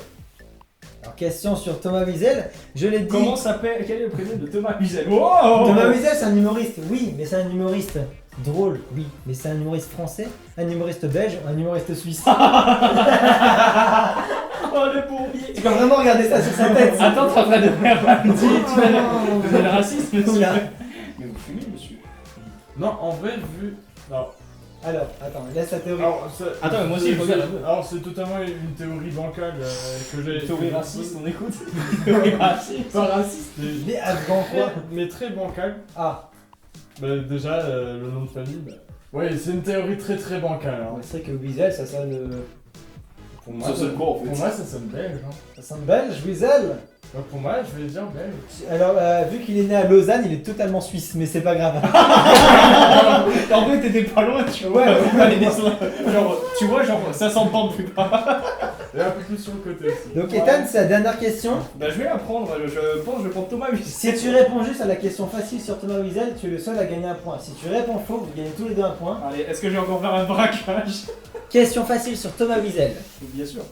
Alors question sur Thomas Wiesel. Je l'ai dit. Comment s'appelle, quel est le prénom de Thomas Wiesel? Wow. Thomas Wiesel, c'est un humoriste. Oui, mais c'est un humoriste drôle. Oui, mais c'est un humoriste français, un humoriste belge, un humoriste suisse. Oh le bourbier. Tu peux vraiment regarder ça sur sa tête. Attends, t'es en train de faire un petit. Vous êtes le raciste, monsieur. Oula. Mais vous fumez, monsieur. Non, en vrai, vu. Non. Alors, attends, laisse la théorie. Alors, Attends, mais moi aussi, je regarde un peu. Alors, c'est totalement une théorie bancale que j'ai. Théorie raciste, on écoute. Théorie raciste. Pas raciste, Les Afghans quoi. mais très bancale. Ah, Bah, déjà, le nom de famille, bah. Ouais, c'est une théorie très très bancale. Hein. c'est vrai que Wiesel, ça sonne. Pour moi, Ça sonne quoi en fait? Pour moi, ça sonne belge. Hein. Ça sonne belge, Wiesel. Bah, pour moi, je vais dire belge. Alors, vu qu'il est né à Lausanne, il est totalement suisse, mais c'est pas grave. En vrai, t'étais pas loin, tu vois. Ouais. Allez, descends. Genre, tu vois, genre 500 pentes plus bas. Et un peu plus sur le côté aussi. Donc, Ethan, c'est la dernière question. Bah, je vais la prendre. Je pense que je vais prendre Thomas Wiesel. Si tu réponds juste à la question facile sur Thomas Wiesel, tu es le seul à gagner un point. Si tu réponds faux, vous gagnez tous les deux un point. Allez, est-ce que je vais encore faire un braquage? Question facile sur Thomas Wiesel. Bien sûr.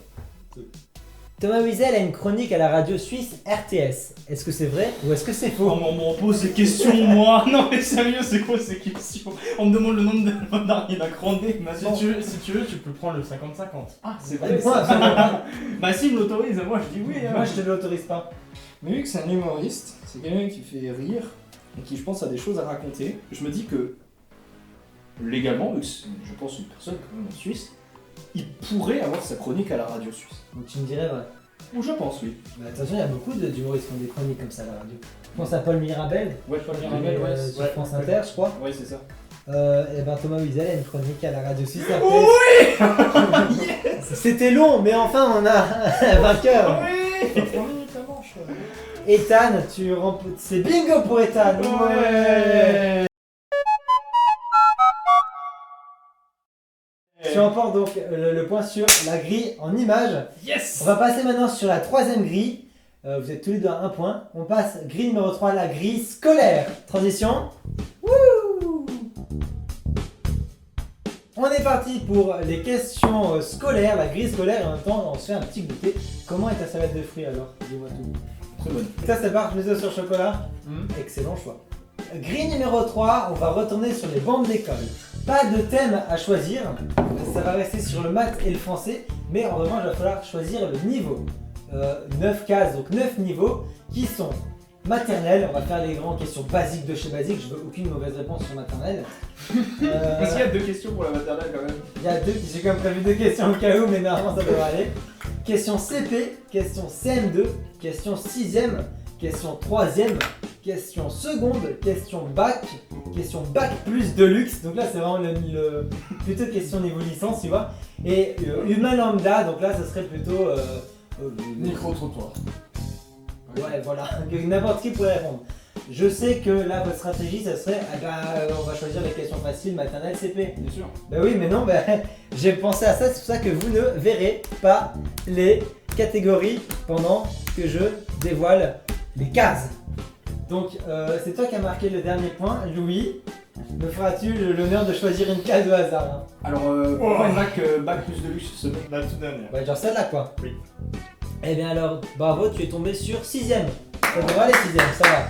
Thomas Wiesel a une chronique à la radio suisse RTS. Est-ce que c'est vrai ou est-ce que c'est Oh, faux? on pose ces questions, moi. Non, mais sérieux, c'est quoi ces questions? On me demande le nombre d'albums d'Ariana Grande maintenant. Si tu veux, tu peux prendre le 50-50. Ah, c'est Ah, vrai. moi, Ça. absolument pas. Bah, si, il me l'autorise, moi je dis oui. Hein. Moi, je te l'autorise pas. Mais vu que c'est un humoriste, c'est quelqu'un qui fait rire et qui, je pense, a des choses à raconter, je me dis que légalement, vu que c'est, je pense, une personne quand même en Suisse, il pourrait avoir sa chronique à la radio suisse. Donc, tu me dirais vrai. Ou je pense, oui. Mais attention, il y a beaucoup d'humoristes qui ont des chroniques comme ça à la radio. Je pense à Paul Mirabel, Ouais, Paul Mirabel, sur ouais. France Inter, je crois. Ouais, c'est ça. Et ben Thomas Wiesel a une chronique à la radio suisse. Oui. C'était long, mais enfin on a un vainqueur. Oui. Ethan, tu remportes. C'est bingo pour Ethan. Ouais. Tu remportes donc le point sur la grille en images. Yes. On va passer maintenant sur la troisième grille. Vous êtes tous les deux à un point. On passe grille numéro 3, la grille scolaire. Transition. Wouh. On est parti pour les questions scolaires, la grille scolaire, et en même temps on se fait un petit goûter. Comment est ta salade de fruits alors? Dis-moi tout. Très bonne. Ça c'est part, les œufs sur chocolat. Excellent choix. Grille numéro 3, on va retourner sur les bancs de l'école. Pas de thème à choisir, ça va rester sur le maths et le français, mais en revanche il va falloir choisir le niveau. 9 cases, donc 9 niveaux qui sont maternelle, on va faire les grandes questions basiques de chez basique, je veux aucune mauvaise réponse sur maternelle. Parce qu'il y a 2 questions pour la maternelle quand même. Il y a deux, j'ai quand même prévu 2 questions au cas où, mais normalement ça devrait aller. Question CP, question CM2, question 6ème, question 3ème, question seconde, question bac plus deluxe, donc là c'est vraiment le plutôt question niveau licence, tu vois. Et humain lambda, donc là ça serait plutôt... Micro-trottoir. Ouais, voilà, que n'importe qui pourrait répondre. Je sais que là, votre stratégie, ça serait, on va choisir les questions faciles, maternelle, CP. Bien sûr. Bah oui, mais non, j'ai pensé à ça, c'est pour ça que vous ne verrez pas les catégories pendant que je dévoile les cases. Donc, c'est toi qui as marqué le dernier point, Louis. Me feras-tu l'honneur de choisir une case au hasard hein? Alors, pourquoi une bac plus de luxe ce mec? La toute dernière. Ouais, genre celle-là, quoi. Oui. Eh bien alors, bravo, tu es tombé sur 6ème. Ça devrait aller 6ème, ça va.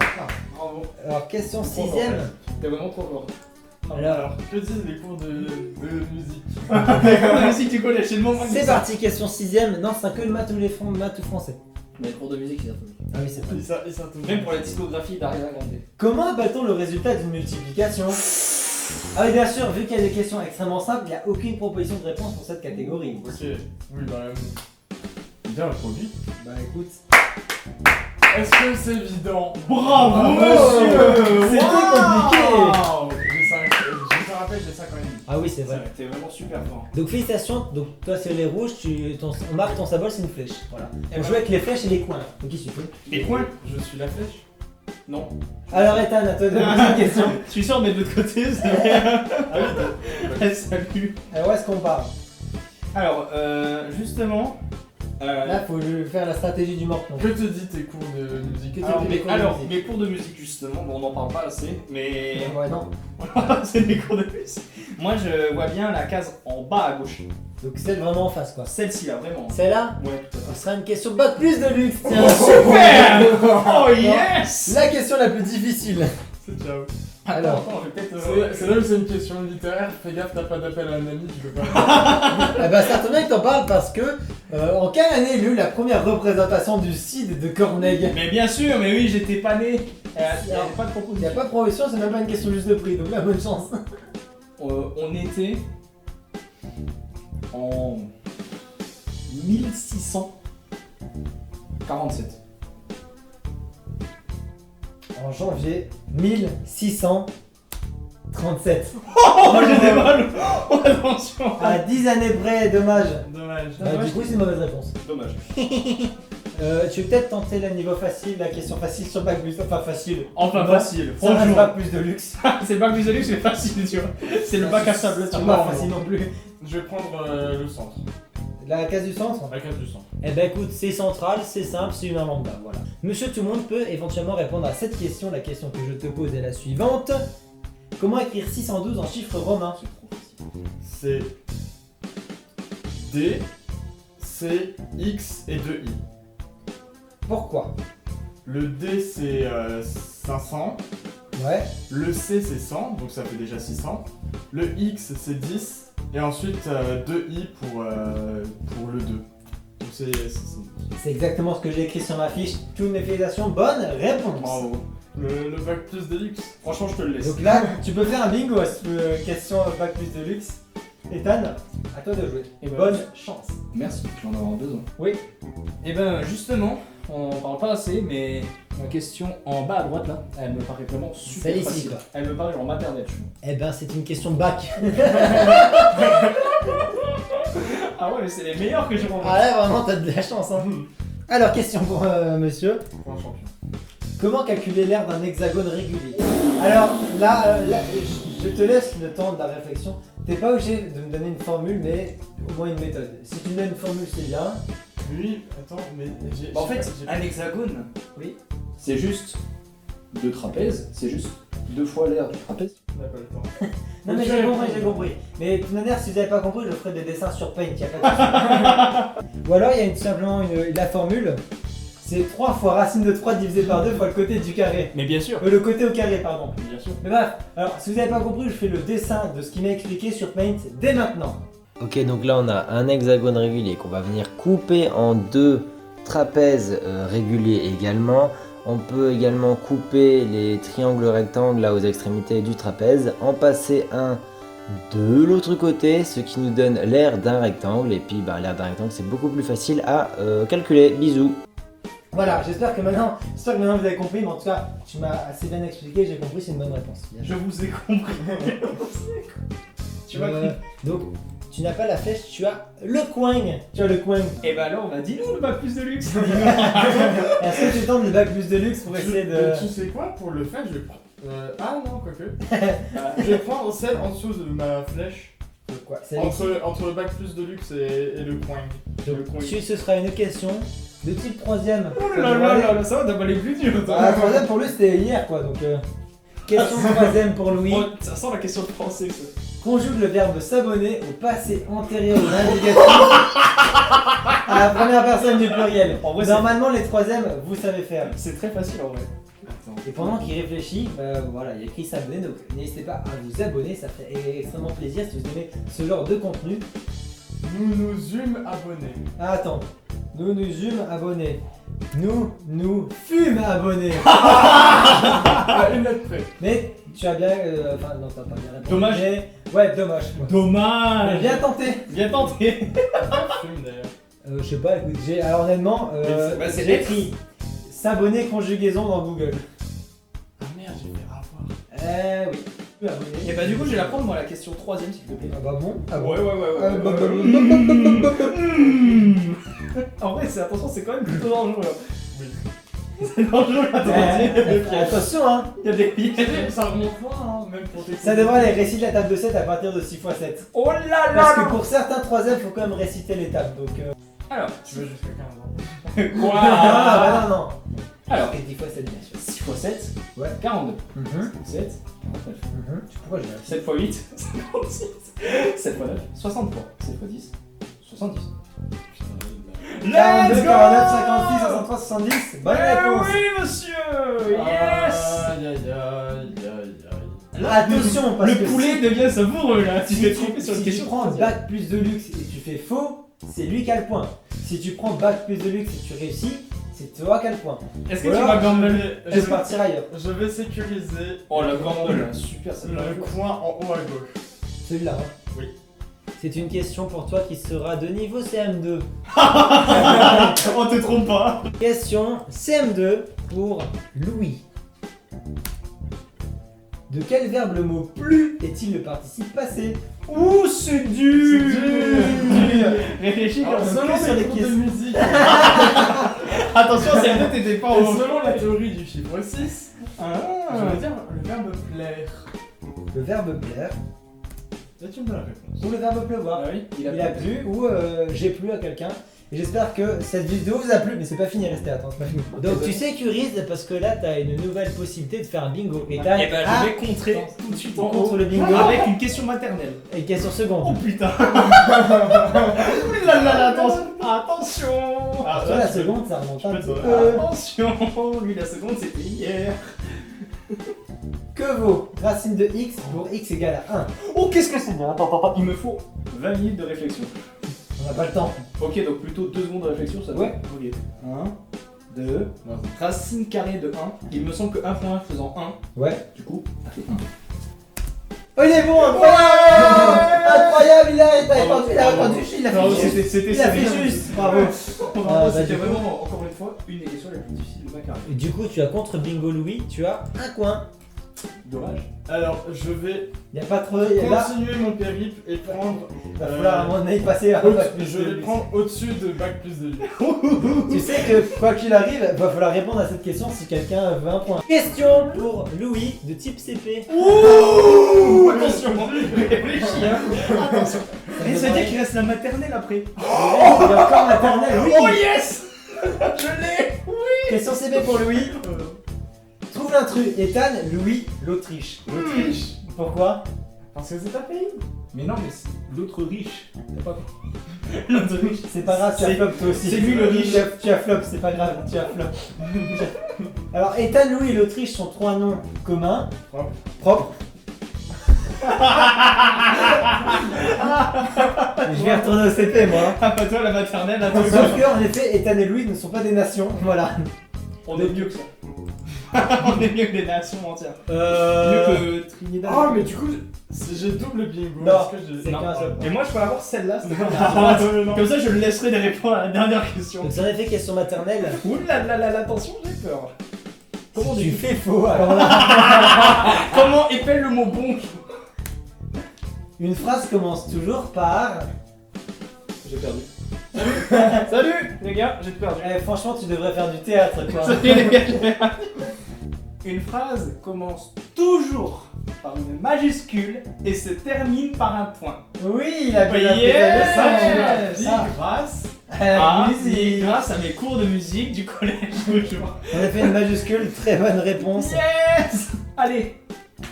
Bravo. Alors, question Trop 6ème. T'es vraiment trop fort. Alors, que disent les cours de musique? Même si tu connais, c'est le moment. c'est parti, question 6ème. Non, c'est que le maths ou les fonds, maths ou français. Mais les cours de musique, c'est un peu. Ah oui, c'est vrai. Et ça tout. Même pour la discographie d'Ariana Grande. Comment appelle-t-on le résultat d'une multiplication? Ah oui, bien sûr, vu qu'il y a des questions extrêmement simples, il n'y a aucune proposition de réponse pour cette catégorie. Ok. Oui, bah. Bien le produit. Bah écoute. Est-ce que c'est évident? Bravo, monsieur. C'était compliqué. Je te rappelle, j'ai 5 ans et demi. Ah oui, c'est vrai. T'es vraiment super fort. Donc félicitations, donc toi c'est les rouges, on marque ton symbole, c'est une flèche. Voilà. Et On joue avec les flèches et les coins. Donc qui suffit. Les points? Je suis la flèche. Non. Alors Ethan, à toi de poser une question. Je suis sûr, mais de l'autre côté, c'est. Salut. Alors où est-ce qu'on part? Alors, justement, Là, faut faire la stratégie du morpion. Que te dit tes cours de musique? Ah, Alors, des cours de alors, musique. mes cours de musique justement, bon, on n'en parle pas assez, mais Ouais, non. c'est des cours de musique. Moi je vois bien la case en bas à gauche. Donc celle vraiment en face, quoi. Celle-ci là, vraiment. Celle-là, Ouais, tout à ce sera une question bac plus de luxe. Tiens. fait. Oh yes. La question la plus difficile. C'est ciao. Alors, Attends, je vais peut-être. C'est là où c'est une question littéraire. Fais gaffe, t'as pas d'appel à un ami, tu peux pas. eh ben, ça tombe bien que t'en parles parce que en quelle année il y a eu la première représentation du Cid de Corneille? Mais bien sûr, mais oui, j'étais pas né. Il n'y a pas de Il n'y proposition. a pas de promotion, c'est même pas une question juste de prix, donc là, bonne chance. On était en 1647. En janvier 1637. Oh, j'étais mal. Oh, attention. À 10 années près, dommage. Dommage. Du coup, c'est une mauvaise réponse. Dommage. Tu veux peut-être tenter le niveau facile, la question facile sur bac plus, enfin facile. Enfin Non, facile. Ça reste Franchement. bac plus de luxe. C'est le bac du Zélux, c'est facile, tu vois. C'est le bac à sable, tu C'est vois. pas facile non plus. Je vais prendre le centre. La case du centre. La case du centre. Eh ben écoute, c'est central, c'est simple, c'est une lambda, voilà. Monsieur tout le monde peut éventuellement répondre à cette question. La question que je te pose est la suivante. Comment écrire 612 en chiffres romains? C'est trop facile. C'est D, C, X et 2 I. Pourquoi? Le D c'est 500. Ouais. Le C c'est 100, donc ça fait déjà 600. Le X c'est 10. Et ensuite 2 I pour le 2. Donc c'est. C'est exactement ce que j'ai écrit sur ma fiche. Toutes mes félicitations, bonne réponse. Bravo. Le bac plus de luxe. Franchement, je te le laisse. Donc là, tu peux faire un bingo à cette question bac plus de luxe. Ethan, à toi de jouer. Et Bonne chance. Merci, je vais en avoir besoin. Oui. Et ben justement, on en parle pas assez, mais la question en bas à droite là, elle me paraît vraiment super Celle-ci, facile. quoi. Elle me paraît en maternelle, je trouve. Eh ben, c'est une question de bac. Ah ouais, mais c'est les meilleurs que j'ai rencontrés. Ah là, vraiment, t'as de la chance, hein. Alors, question pour monsieur. Pour un champion. Comment calculer l'aire d'un hexagone régulier? Alors là, je te laisse le temps de la réflexion. T'es pas obligé de me donner une formule, mais au moins une méthode. Si tu me donnes une formule, c'est bien. Oui, attends, mais j'ai. Bah, en fait, j'ai- un hexagone, Oui. c'est juste deux trapèzes, c'est juste deux fois l'aire du trapèze. On n'a pas le temps. Non mais Ok. j'ai compris, j'ai compris. Mais de toute manière, si vous n'avez pas compris, je ferai des dessins sur Paint, y a pas de souci. Ou alors, il y a simplement la formule. C'est 3 fois racine de 3 divisé par 2 fois le côté du carré. Mais bien sûr. Le côté au carré, pardon. Bien sûr. Mais bref, alors si vous n'avez pas compris, je fais le dessin de ce qu'il m'a expliqué sur Paint dès maintenant. Ok, donc là on a un hexagone régulier qu'on va venir couper en deux trapèzes réguliers également. On peut également couper les triangles rectangles là aux extrémités du trapèze, en passer un de l'autre côté, ce qui nous donne l'aire d'un rectangle. Et puis l'aire d'un rectangle c'est beaucoup plus facile à calculer. Bisous. Voilà, j'espère que maintenant vous avez compris, mais en tout cas, tu m'as assez bien expliqué, j'ai compris, c'est une bonne réponse. Bien Je joué. vous ai compris. Tu m'as compris. Donc, tu n'as pas la flèche, tu as le coin. Tu as le coin. Et bah alors, on a dit nous le bac plus de luxe. Est-ce que tu tentes le bac plus de luxe pour essayer de... Tu sais quoi, pour le faire, je vais prendre. Ah non, quoique. Ah, Je vais prendre celle en dessous de ma flèche. Quoi c'est Entre le bac plus de luxe et le coin. Donc, ce sera une question de type troisième. Oh là là là là, ça va d'avoir les plus durs. Ah, la troisième pour lui c'était hier quoi, donc question troisième pour Louis. Oh, ça sent la question de français ça. Conjugue le verbe s'abonner au passé antérieur ou indicatif à la première personne du pluriel. En vrai, Normalement les troisièmes vous savez faire. c'est très facile en vrai. Et pendant qu'il réfléchit, voilà, il y a écrit s'abonner, donc n'hésitez pas à vous abonner, ça fait extrêmement plaisir si vous aimez ce genre de contenu. Nous nous eûmes abonnés. Ah, attends, nous nous eûmes abonnés. Nous fûmes abonnés. À une lettre près. Mais tu as bien. Enfin, non, t'as pas bien répondu. Dommage. Mais, ouais, dommage. Quoi. Mais Dommage. bien tenté. Bien tenté. Fume d'ailleurs. Je sais pas, écoute, alors honnêtement, Bah, c'est j'ai écrit s'abonner conjugaison dans Google. Ah merde, j'ai fait avoir. Oui. Abonné. Et bah du coup, je vais la prendre moi la question troisième s'il te plaît. Ah bah bon. Ah bon. Ouais. Ah, bah, bah, En vrai, attention, c'est quand même plutôt dangereux. Oui. C'est dangereux là, Attention, hein. il y a des. Ça remonte loin, hein, même pour tes Ça devrait aller réciter la table de 7 à partir de 6 x 7. Oh là là Parce là. que pour certains troisièmes, faut quand même réciter les tables. Donc, Alors, Tu vas jusqu'à 15 ans. quoi Ah, bah non. Alors, Et 10 fois 7, bien sûr. 6 x 7, Ouais. 42. Mhm. 7, 49. Pourquoi je vérifie 7 x 8, 56. 7 x 9, 63. 7 x 10, 70. 42, 49, 56, 63, 70. Bonne réponse. Oui, monsieur. Yes. Aïe aïe aïe aïe aïe. Attention, parce Le que poulet devient savoureux là. Tu si t'es trompé sur une si tu question. prends bac plus de luxe et tu fais faux, c'est lui qui a le point. Si tu prends bac plus de luxe et tu réussis, c'est toi qui as le point. Est-ce que Ou tu alors, vas gamble Je vais partir ailleurs. Je vais sécuriser Oh la gamble là, super ça. le coin en haut à gauche. Celui-là. Hein. Oui. C'est une question pour toi qui sera de niveau CM2. On te trompe pas. Question CM2 pour Louis. De quel verbe le mot plus est-il le participe passé? Ouh, c'est dur. C'est dur. Réfléchis Alors, comme ça. selon sur les les cours de questions. musique, Attention, c'est deux, t'étais pas et au. selon la théorie du chiffre 6, Ah. je vais dire le verbe plaire. Le verbe plaire Là, tu me donnes la réponse. ou le verbe pleuvoir. Ah oui, Il a plu ou j'ai plu à quelqu'un. Et j'espère que cette vidéo vous a plu, mais c'est pas fini, restez attentifs. Donc tu sécurises parce que là t'as une nouvelle possibilité de faire un bingo. Et t'as Eh ben, je vais contrer tout de suite en contre haut le bingo avec une question maternelle. et question Oh seconde. putain. Là là là, attention. Attention. Ah, Toi là, la tu peux- seconde ça remonte un peux petit te- peu. Attention. Lui la seconde c'était hier. Que vaut racine de x pour x égale à 1? Oh qu'est-ce que c'est bien. Attends. Il me faut 20 minutes de réflexion. On n'a pas le temps. Ok, donc plutôt 2 secondes de réflexion, ça Ouais. Ok. 1, 2, racine carrée de 1. Il me semble que 1 fois 1 faisant 1, Ouais. du coup, ça fait 1. Oh il est bon, incroyable. Incroyable, il a répondu, il a Non, fait juste. c'était Il a fait juste, bravo. Bravo, bah, c'était du coup- vraiment, encore une fois, une des questions les plus difficiles de ma carrière. Et du coup tu as contre bingo Louis, tu as un coin. Dommage. Alors, je vais Il n'y a pas trop. Là, continuer mon périple et prendre. il va falloir à mon avis passer à un bac plus Je de vais luxe. prendre au-dessus de bac plus de luxe. Tu sais que quoi qu'il arrive, il va falloir répondre à cette question si quelqu'un veut un point. Question pour Louis de type CP. Ouh, attention, réfléchis, hein. Attention. Ça Et me ça veut dire paraît- qu'il reste la maternelle après. Il y a encore maternelle, oui. Oh yes. Je l'ai. Question CP pour Louis. Trouve l'intrus. Ethan, Louis, l'Autriche. L'Autriche. Pourquoi? Parce que c'est un pays. Mais non, mais c'est l'autre riche. T'as pas compris. L'autre riche. C'est pas grave, tu as C'est- flop toi aussi. c'est lui le riche. Tu as flop, c'est pas grave, tu as flop. Alors, Ethan, Louis et l'Autriche sont trois noms communs. Propre. Propres. Je vais retourner au CP moi. Ah, pas toi, la maternelle, là, toi. Sauf que, en effet, Ethan et Louis ne sont pas des nations. Voilà. On est mieux que ça. On est mieux que des nations entières. Mieux que Trinidad. Oh, mais du coup, si j'ai double bingo, Non, est-ce que j'ai. c'est Non. qu'un seul. Et moi, je peux avoir celle-là, c'était pas Non. Comme ça, je laisserai des réponses à la dernière question. Donc, c'est en effet question maternelle. Ouh là là là là, attention, j'ai peur. Comment Si tu on dit fais faux, alors là. Comment épelle le mot bon? Une phrase commence toujours par. J'ai perdu. Salut les gars, j'ai perdu. Eh, franchement, tu devrais faire du théâtre quoi. Salut les gars, j'ai perdu. Une phrase commence toujours par une majuscule et se termine par un point. Oui, il a bien appris Yes. ta leçon. Dit Ah. grâce. La Et musique. grâce à mes cours de musique du collège toujours. On a fait une majuscule, très bonne réponse. Yes. Allez,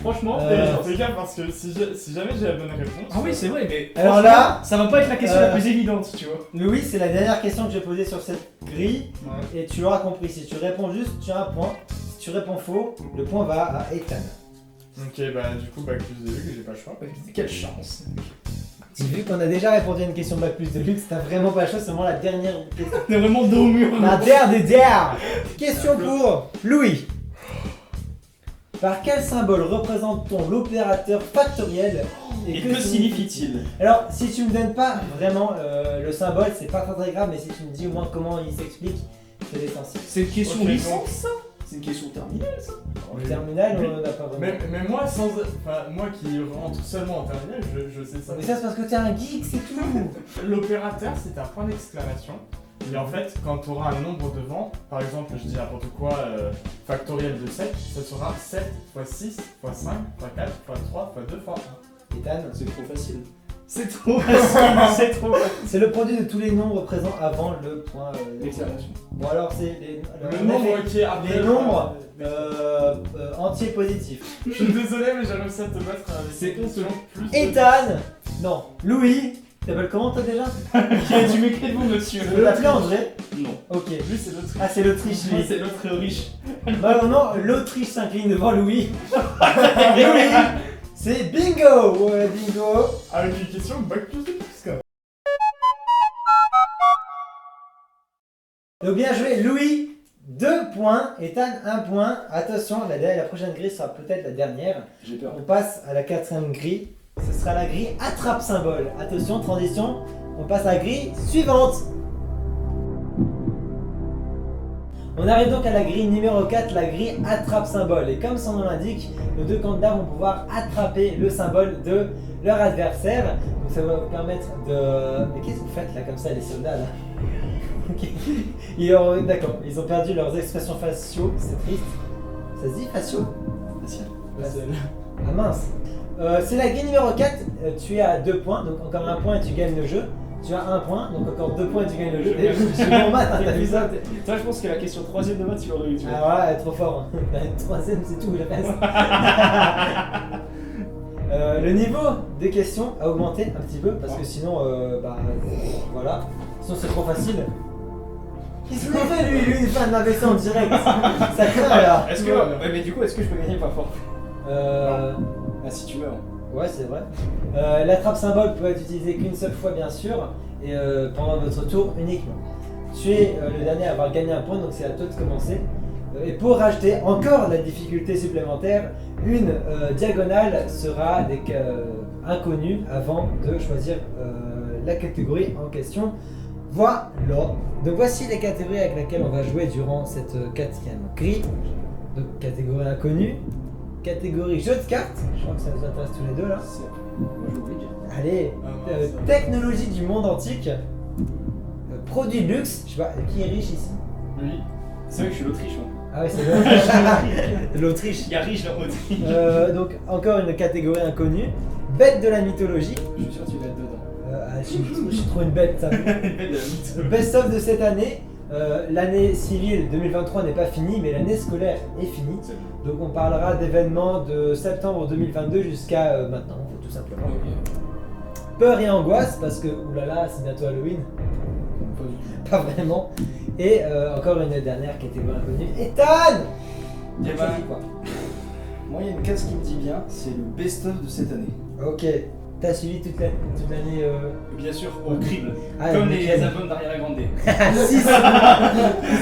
franchement. Fais gaffe parce que si jamais j'ai la bonne réponse. Ah oui, c'est vrai, mais Alors franchement, là, ça va pas être la question euh, la plus évidente, tu vois. Louis, c'est la dernière question que j'ai posée sur cette grille Ouais. et tu l'auras compris. Si tu réponds juste, tu as un point. Si tu réponds faux, le point va à Ethan. Ok, bah du coup, bac plus de luxe, j'ai pas le choix. Quelle chance. Vu qu'on a déjà répondu à une question bac plus de luxe, t'as vraiment pas le choix, c'est vraiment la dernière question. T'es vraiment dos au mur. La dernière. Question pour Louis. Par quel symbole représente-t-on l'opérateur factoriel Et que signifie-t-il? Alors, si tu me donnes pas vraiment le symbole, c'est pas très grave, mais si tu me dis au moins comment il s'explique, c'est l'essentiel. C'est une question Ok, licence, ça? C'est une question terminale, ça? En terminale, Oui. on n'a pas vraiment. Mais moi, moi qui rentre seulement en terminale, je sais ça. Mais ça, c'est parce que t'es un geek, c'est tout. L'opérateur, c'est un point d'exclamation. Et en fait, quand tu auras un nombre devant, par exemple, je dis n'importe quoi, factoriel de 7, ça sera 7 x 6 x 5 x 4 x 3 x 2 x 1. Ethan, C'est trop facile. C'est trop facile, c'est trop facile. C'est le produit de tous les nombres présents avant le point L'exclamation. Bon alors c'est les, Le on a nombre fait qui est après. les nombres entiers positifs. Je suis désolé, mais j'ai réussi à te battre avec C'est selon plus. Ethan, non, Louis, t'appelles comment toi déjà? Tu m'écris de vous, monsieur. Tu veux t'appeler André? Non. Ok. Lui, c'est l'autre. Ah c'est l'Autriche Moi, lui. c'est l'autre riche. Bah non, l'Autriche s'incline devant Louis. Louis, c'est bingo. Ouais, bingo. Avec une question bac plus de plus, quoi. Donc bien joué Louis, 2 points, Ethan 1 point. Attention, la prochaine grille sera peut-être la dernière. J'ai peur. On passe à la 4ème grille. Ce sera la grille attrape symbole. Attention, transition. On passe à la grille suivante. On arrive donc à la grille numéro 4, la grille attrape symbole. Et comme son nom l'indique, nos deux candidats vont pouvoir attraper le symbole de leur adversaire. Donc ça va vous permettre de... Mais qu'est-ce que vous faites là comme ça les soldats là? Ok. D'accord, ils ont perdu leurs expressions faciaux, c'est triste. Ça se dit faciaux? Ah mince. C'est la grille numéro 4, tu es à 2 points, donc encore 1 point et tu gagnes le jeu. Tu as 1 point, donc encore 2 points et tu gagnes le jeu. Je suis bon en maths, hein, t'as vu ça? Toi, je pense que la question 3ème de maths, tu l'aurais eu, tu vois. Ah ouais, trop fort. La 3ème, c'est tout, le reste. Le niveau des questions a augmenté un petit peu, parce que sinon, voilà. Sinon, c'est trop facile. Il se fait lui, il est fan d'AVC en direct. Ça craint là. Est-ce que. Ouais, mais du coup, est-ce que je peux gagner pas fort? Euh. Ah, si tu meurs. Ouais, c'est vrai. L'attrape symbole peut être utilisée qu'une seule fois, bien sûr, et pendant votre tour uniquement. Tu es le dernier à avoir gagné un point, donc c'est à toi de commencer. Et pour rajouter encore la difficulté supplémentaire, une diagonale sera inconnue avant de choisir la catégorie en question. Voilà. Donc voici les catégories avec lesquelles on va jouer durant cette 4ème grille. Donc catégorie inconnue, catégorie jeu de cartes, je crois que ça vous intéresse tous les deux là. Moi, je l'oublie déjà. Allez, technologie du monde antique, produits luxe, je sais pas, qui est riche ici? Oui. C'est vrai que je suis l'Autriche, moi. Ah oui, c'est l'Autriche. L'Autriche. Il y a riche dans Autriche. Donc encore une catégorie inconnue, bête de la mythologie. Je suis sûr que tu vas être dedans. Je suis trop une bête ça. Best-of de cette année. L'année civile 2023 n'est pas finie, mais l'année scolaire est finie. Donc on parlera d'événements de septembre 2022 jusqu'à maintenant, tout simplement. Peur et angoisse, parce que, oulala, c'est bientôt Halloween. Pas vraiment. Et encore une dernière catégorie inconnue. Ethan! Eh ben, Choisis quoi? moi, il y a une case qui me dit bien, c'est le best-of de cette année. Ok. T'as suivi toute l'année Bien sûr, au crible. Ah, Comme nickel. les albums d'Ariana Grande.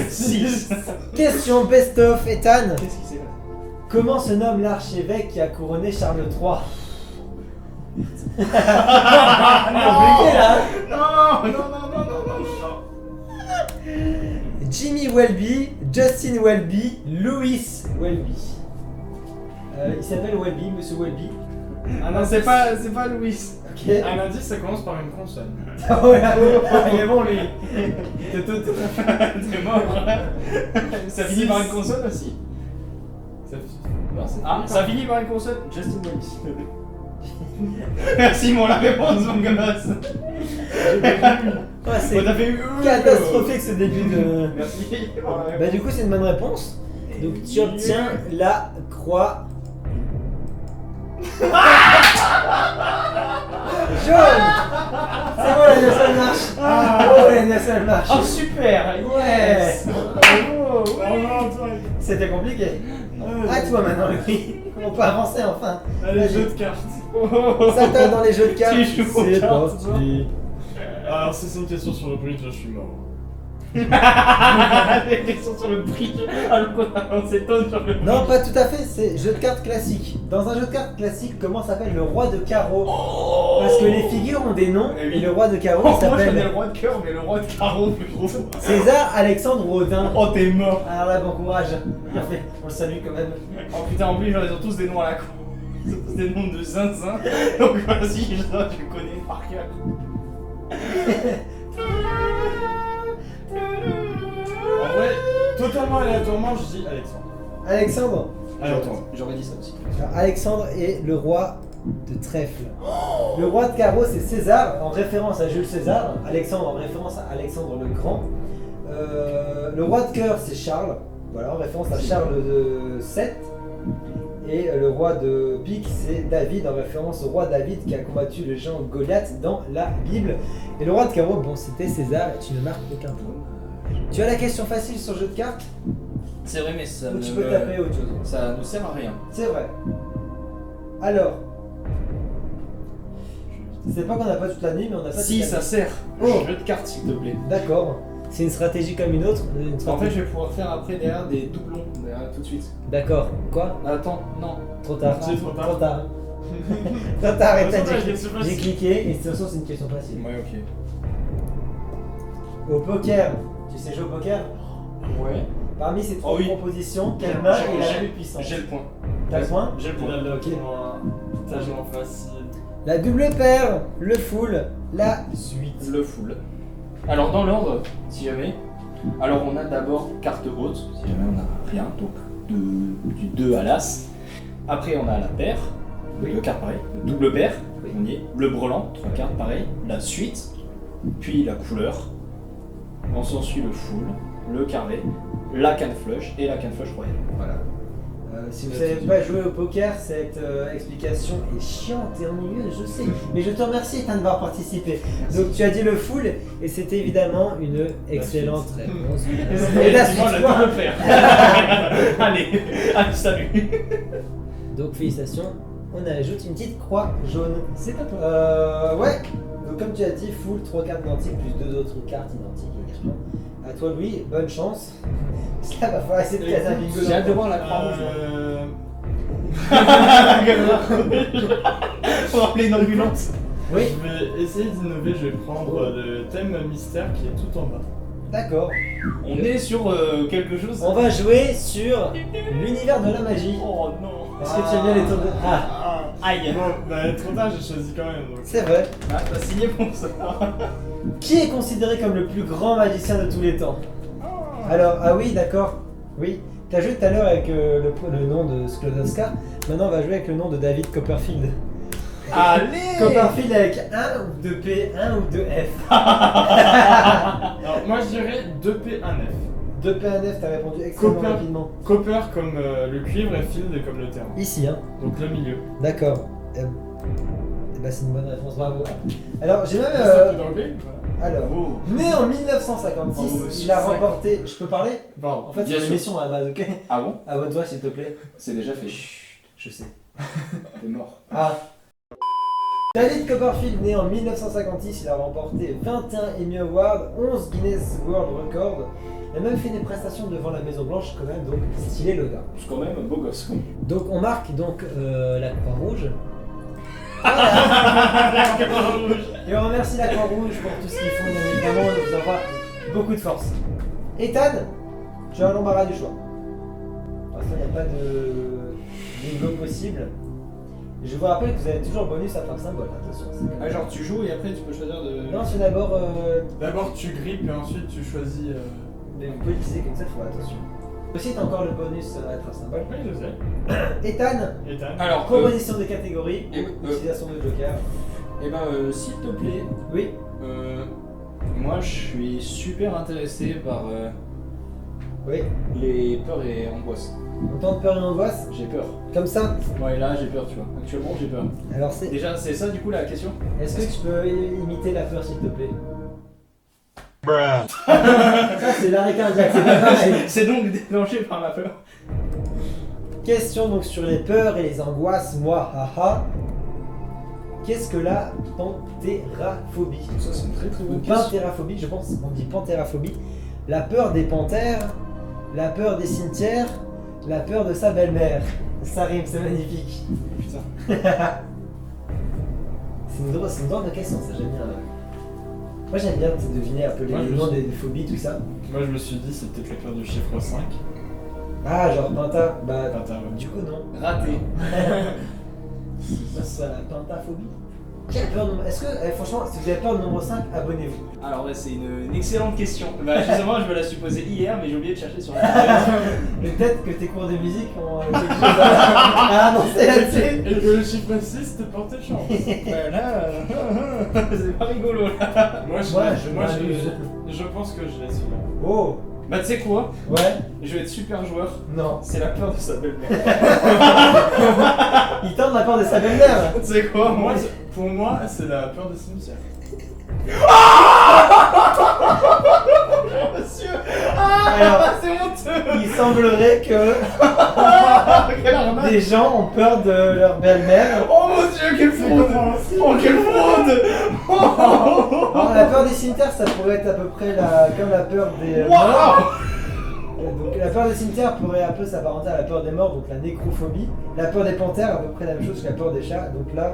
6. Question best-of, Ethan. Qu'est-ce qui s'est passé? Comment se nomme l'archevêque qui a couronné Charles III? Compliqué là. Non. Jimmy Welby, Justin Welby, Louis Welby. Il s'appelle Welby, monsieur Welby. Ah non, c'est pas Louis. Ok. Un indice, ça commence par une consonne. Ah ouais, il est bon lui. T'es mort. Ça finit par une consonne aussi. Ah, ça finit par une consonne. Justin Welby. Merci pour la réponse, mon gosse. Ouais, c'est T'as fait catastrophique ce début de... Merci. Bah du coup c'est une bonne réponse. Donc tu obtiens la croix jaune. C'est bon, la nationale marche. Oh, la nationale marche. Oh super. Ouais. Bravo. C'était compliqué. À toi maintenant le prix. On peut avancer enfin. Allez, Vas-y. jeu de cartes. Ça tape dans les jeux de cartes. Tu joues aux C'est cartes, parti. Alors, si c'est une question sur le bridge, je suis mort. Des questions sur le prix. Alors qu'on s'étonne sur le prix. Non, pas tout à fait, c'est jeu de cartes classique. Dans un jeu de cartes classique, comment s'appelle le roi de carreau? Parce que les figures ont des noms, Eh oui. et le roi de carreau Moi je connais s'appelle le roi de cœur, mais le roi de carreau plus gros. César Alexandre Rodin. Oh t'es mort. Alors là, bon courage. Bien fait, on le salue quand même. Oh putain, en plus, ils ont tous des noms à la con. Ils ont tous des noms de zinzin. Donc vas-y, je le connais par cœur. En vrai, totalement aléatoirement, je dis Alexandre. Alexandre. Alexandre. J'aurais dit ça aussi. Alors, Alexandre est le roi de trèfle. Le roi de carreau, c'est César, en référence à Jules César. Alexandre, en référence à Alexandre le Grand. Le roi de cœur, c'est Charles. Voilà, en référence à Charles de 7. Et le roi de pique, c'est David, en référence au roi David qui a combattu le géant Goliath dans la Bible. Et le roi de carreau, bon, c'était César, et tu ne marques aucun point. Tu as la question facile sur le jeu de cartes, C'est vrai, mais ça ou ne tu peux taper autre chose. ça ne sert à rien. C'est vrai. Alors, c'est pas qu'on n'a pas toute la nuit, mais on n'a pas Si, toute la ça sert. Oh. Jeu de cartes, s'il te plaît. nuit. D'accord. C'est une stratégie comme une autre. Une En fait, stratégie- je vais pouvoir faire après derrière des doublons, derrière, tout de suite. D'accord. Quoi? Attends, non. Trop tard. C'est trop tard. Trop tard. Trop tard, De toute Ethan, façon, la j'ai question j'ai facile. cliqué et de toute façon c'est une question facile. Ouais, ok. Au poker, tu sais jouer au poker? Ouais. Parmi ces trois Oh oui. propositions, quelle main est la J'ai- plus puissante? J'ai le point. T'as le point? J'ai le Il point. a le Ok. point. Tellement facile. La double paire, le full, la suite. Le full. Alors, dans l'ordre, si jamais. Alors, on a d'abord carte haute, si jamais on n'a rien, donc du 2 à l'as. Après, on a la paire, Oui. 2 cartes pareil. Le double paire, Oui. on y est. Le brelan, 3 cartes pareil. La suite, puis la couleur. On s'ensuit le full, le carré, la canne flush et la canne flush royale. Voilà. Si vous savez pas jouer au poker, cette explication est chiante et ennuyeuse, je sais. Mais je te remercie Ethan d'avoir participé. Donc tu as dit le full et c'était évidemment une excellente réponse. Et la suite, le quoi. double paire. Allez, allez, salut. Donc félicitations, on ajoute une petite croix jaune. C'est à toi. Ouais. Donc comme tu as dit, full, 3 cartes identiques plus 2 autres cartes identiques également. À toi Louis, bonne chance. Ça va falloir essayer de caser un bingo. J'ai hâte de voir la croix rouge. Faut appeler une ambulance. Oui, Je vais essayer d'innover, je vais prendre le thème mystère qui est tout en bas. d'accord. On est sur quelque chose. On va jouer sur l'univers de la magie. Oh non. Est-ce que tu aimes bien les tours de... Ah, Aïe. Bon, bah trop tard, j'ai choisi quand même. Donc. c'est vrai. Ah, t'as signé pour ça. Qui est considéré comme le plus grand magicien de tous les temps? Alors, ah oui, d'accord. Oui. T'as joué tout à l'heure avec le nom de Sklodowska. Maintenant, on va jouer avec le nom de David Copperfield. Allez. Copperfield avec 1 ou 2 P, 1 ou 2 F. Alors, moi je dirais 2P1F. 2 P, 1 F, t'as répondu extrêmement Copper. rapidement. Copper comme le cuivre et field comme le terrain. Ici, hein. Donc le milieu. D'accord. Bah, c'est une bonne réponse, bravo. Alors, j'ai même. Ça, c'est d'anglais, voilà. Alors, Oh. né en 1956, il a remporté. Je peux parler? Pardon. En fait, Bien c'est sûr. une émission à la base, ok? Ah bon? Abonne-toi, s'il te plaît. C'est déjà fait. Je sais. T'es mort. Ah. David Copperfield, né en 1956, il a remporté 21 Emmy Awards, 11 Guinness World Records. Il a même fait des prestations devant la Maison Blanche quand même, donc stylé le gars. C'est quand même un beau gosse. Quoi. Donc on marque donc la Croix-Rouge. Et on remercie la Croix-Rouge pour tout ce qu'ils font, bien évidemment, de vous avoir beaucoup de force. Ethan, tu as l'embarras du choix. Pour l'instant, il n'y a pas de bingo possible. Je vous rappelle que vous avez toujours le bonus à faire symbole, attention. c'est comme- Ah, genre tu joues et après tu peux choisir de. Non, c'est d'abord. D'abord tu grippes et ensuite tu choisis. Mais vous pouvez utiliser comme ça, il faut attention. Aussi, t'as encore le bonus à être un symbole. Oui, je sais. Ethan, Ethan. Alors, proposition de catégorie, et- utilisation de joker. eh ben, s'il te plaît, Oui, moi je suis super intéressé par oui. les peurs et angoisses. Autant de peur et angoisse, J'ai peur. comme ça. Ouais, là j'ai peur, tu vois. Actuellement j'ai peur. Alors, c'est. Déjà, c'est ça du coup la question. Est-ce que tu peux imiter la peur, s'il te plaît? Ça, c'est l'arrêt cardiaque, c'est pas pareil. C'est donc déclenché par la peur. Question donc sur les peurs et les angoisses, moi, haha. Qu'est-ce que la panthéraphobie? Ça, c'est une très très Ou bonne question. panthéraphobie, je pense qu'on dit panthéraphobie. La peur des panthères, la peur des cimetières, la peur de sa belle-mère. Ça rime, c'est magnifique. Putain. C'est une drôle de question, ça, j'aime bien. Moi, j'aime bien deviner un peu Moi, les je noms sais. des phobies, tout ça. Moi je me suis dit c'est peut-être la peur du chiffre 5. Ah, genre pinta. Bah, Attends, du coup, non. Raté. Ça, c'est la pantaphobie. Quelle peur de... Est-ce que, franchement, si vous avez peur de nombre 5, abonnez-vous. Alors ouais, c'est une excellente question. Bah justement, je me la suis posée hier, mais j'ai oublié de chercher sur la Mais peut-être que tes cours de musique ont quelque chose à annoncer là-dessus. Et que le chiffre 6 te porte chance. Là, c'est pas rigolo là. Moi, Ouais, je pense que je l'ai celui-là. Oh, Bah tu sais quoi? ouais, Je vais être super joueur. non. C'est la peur de sa belle-mère. Il tente la peur de sa belle-mère. Tu sais quoi? Moi, pour moi, c'est la peur des cimetières. Monsieur! Alors, C'est honteux! il semblerait que Quelle arnaque! des gens ont peur de leur belle-mère. Oh mon dieu, quelle fraude! Oh quelle fraude! Alors, la peur des cimetières, ça pourrait être à peu près comme la peur des morts. Donc la peur des cimetières pourrait un peu s'apparenter à la peur des morts, donc la nécrophobie. La peur des panthères, à peu près la même chose que la peur des chats, donc là.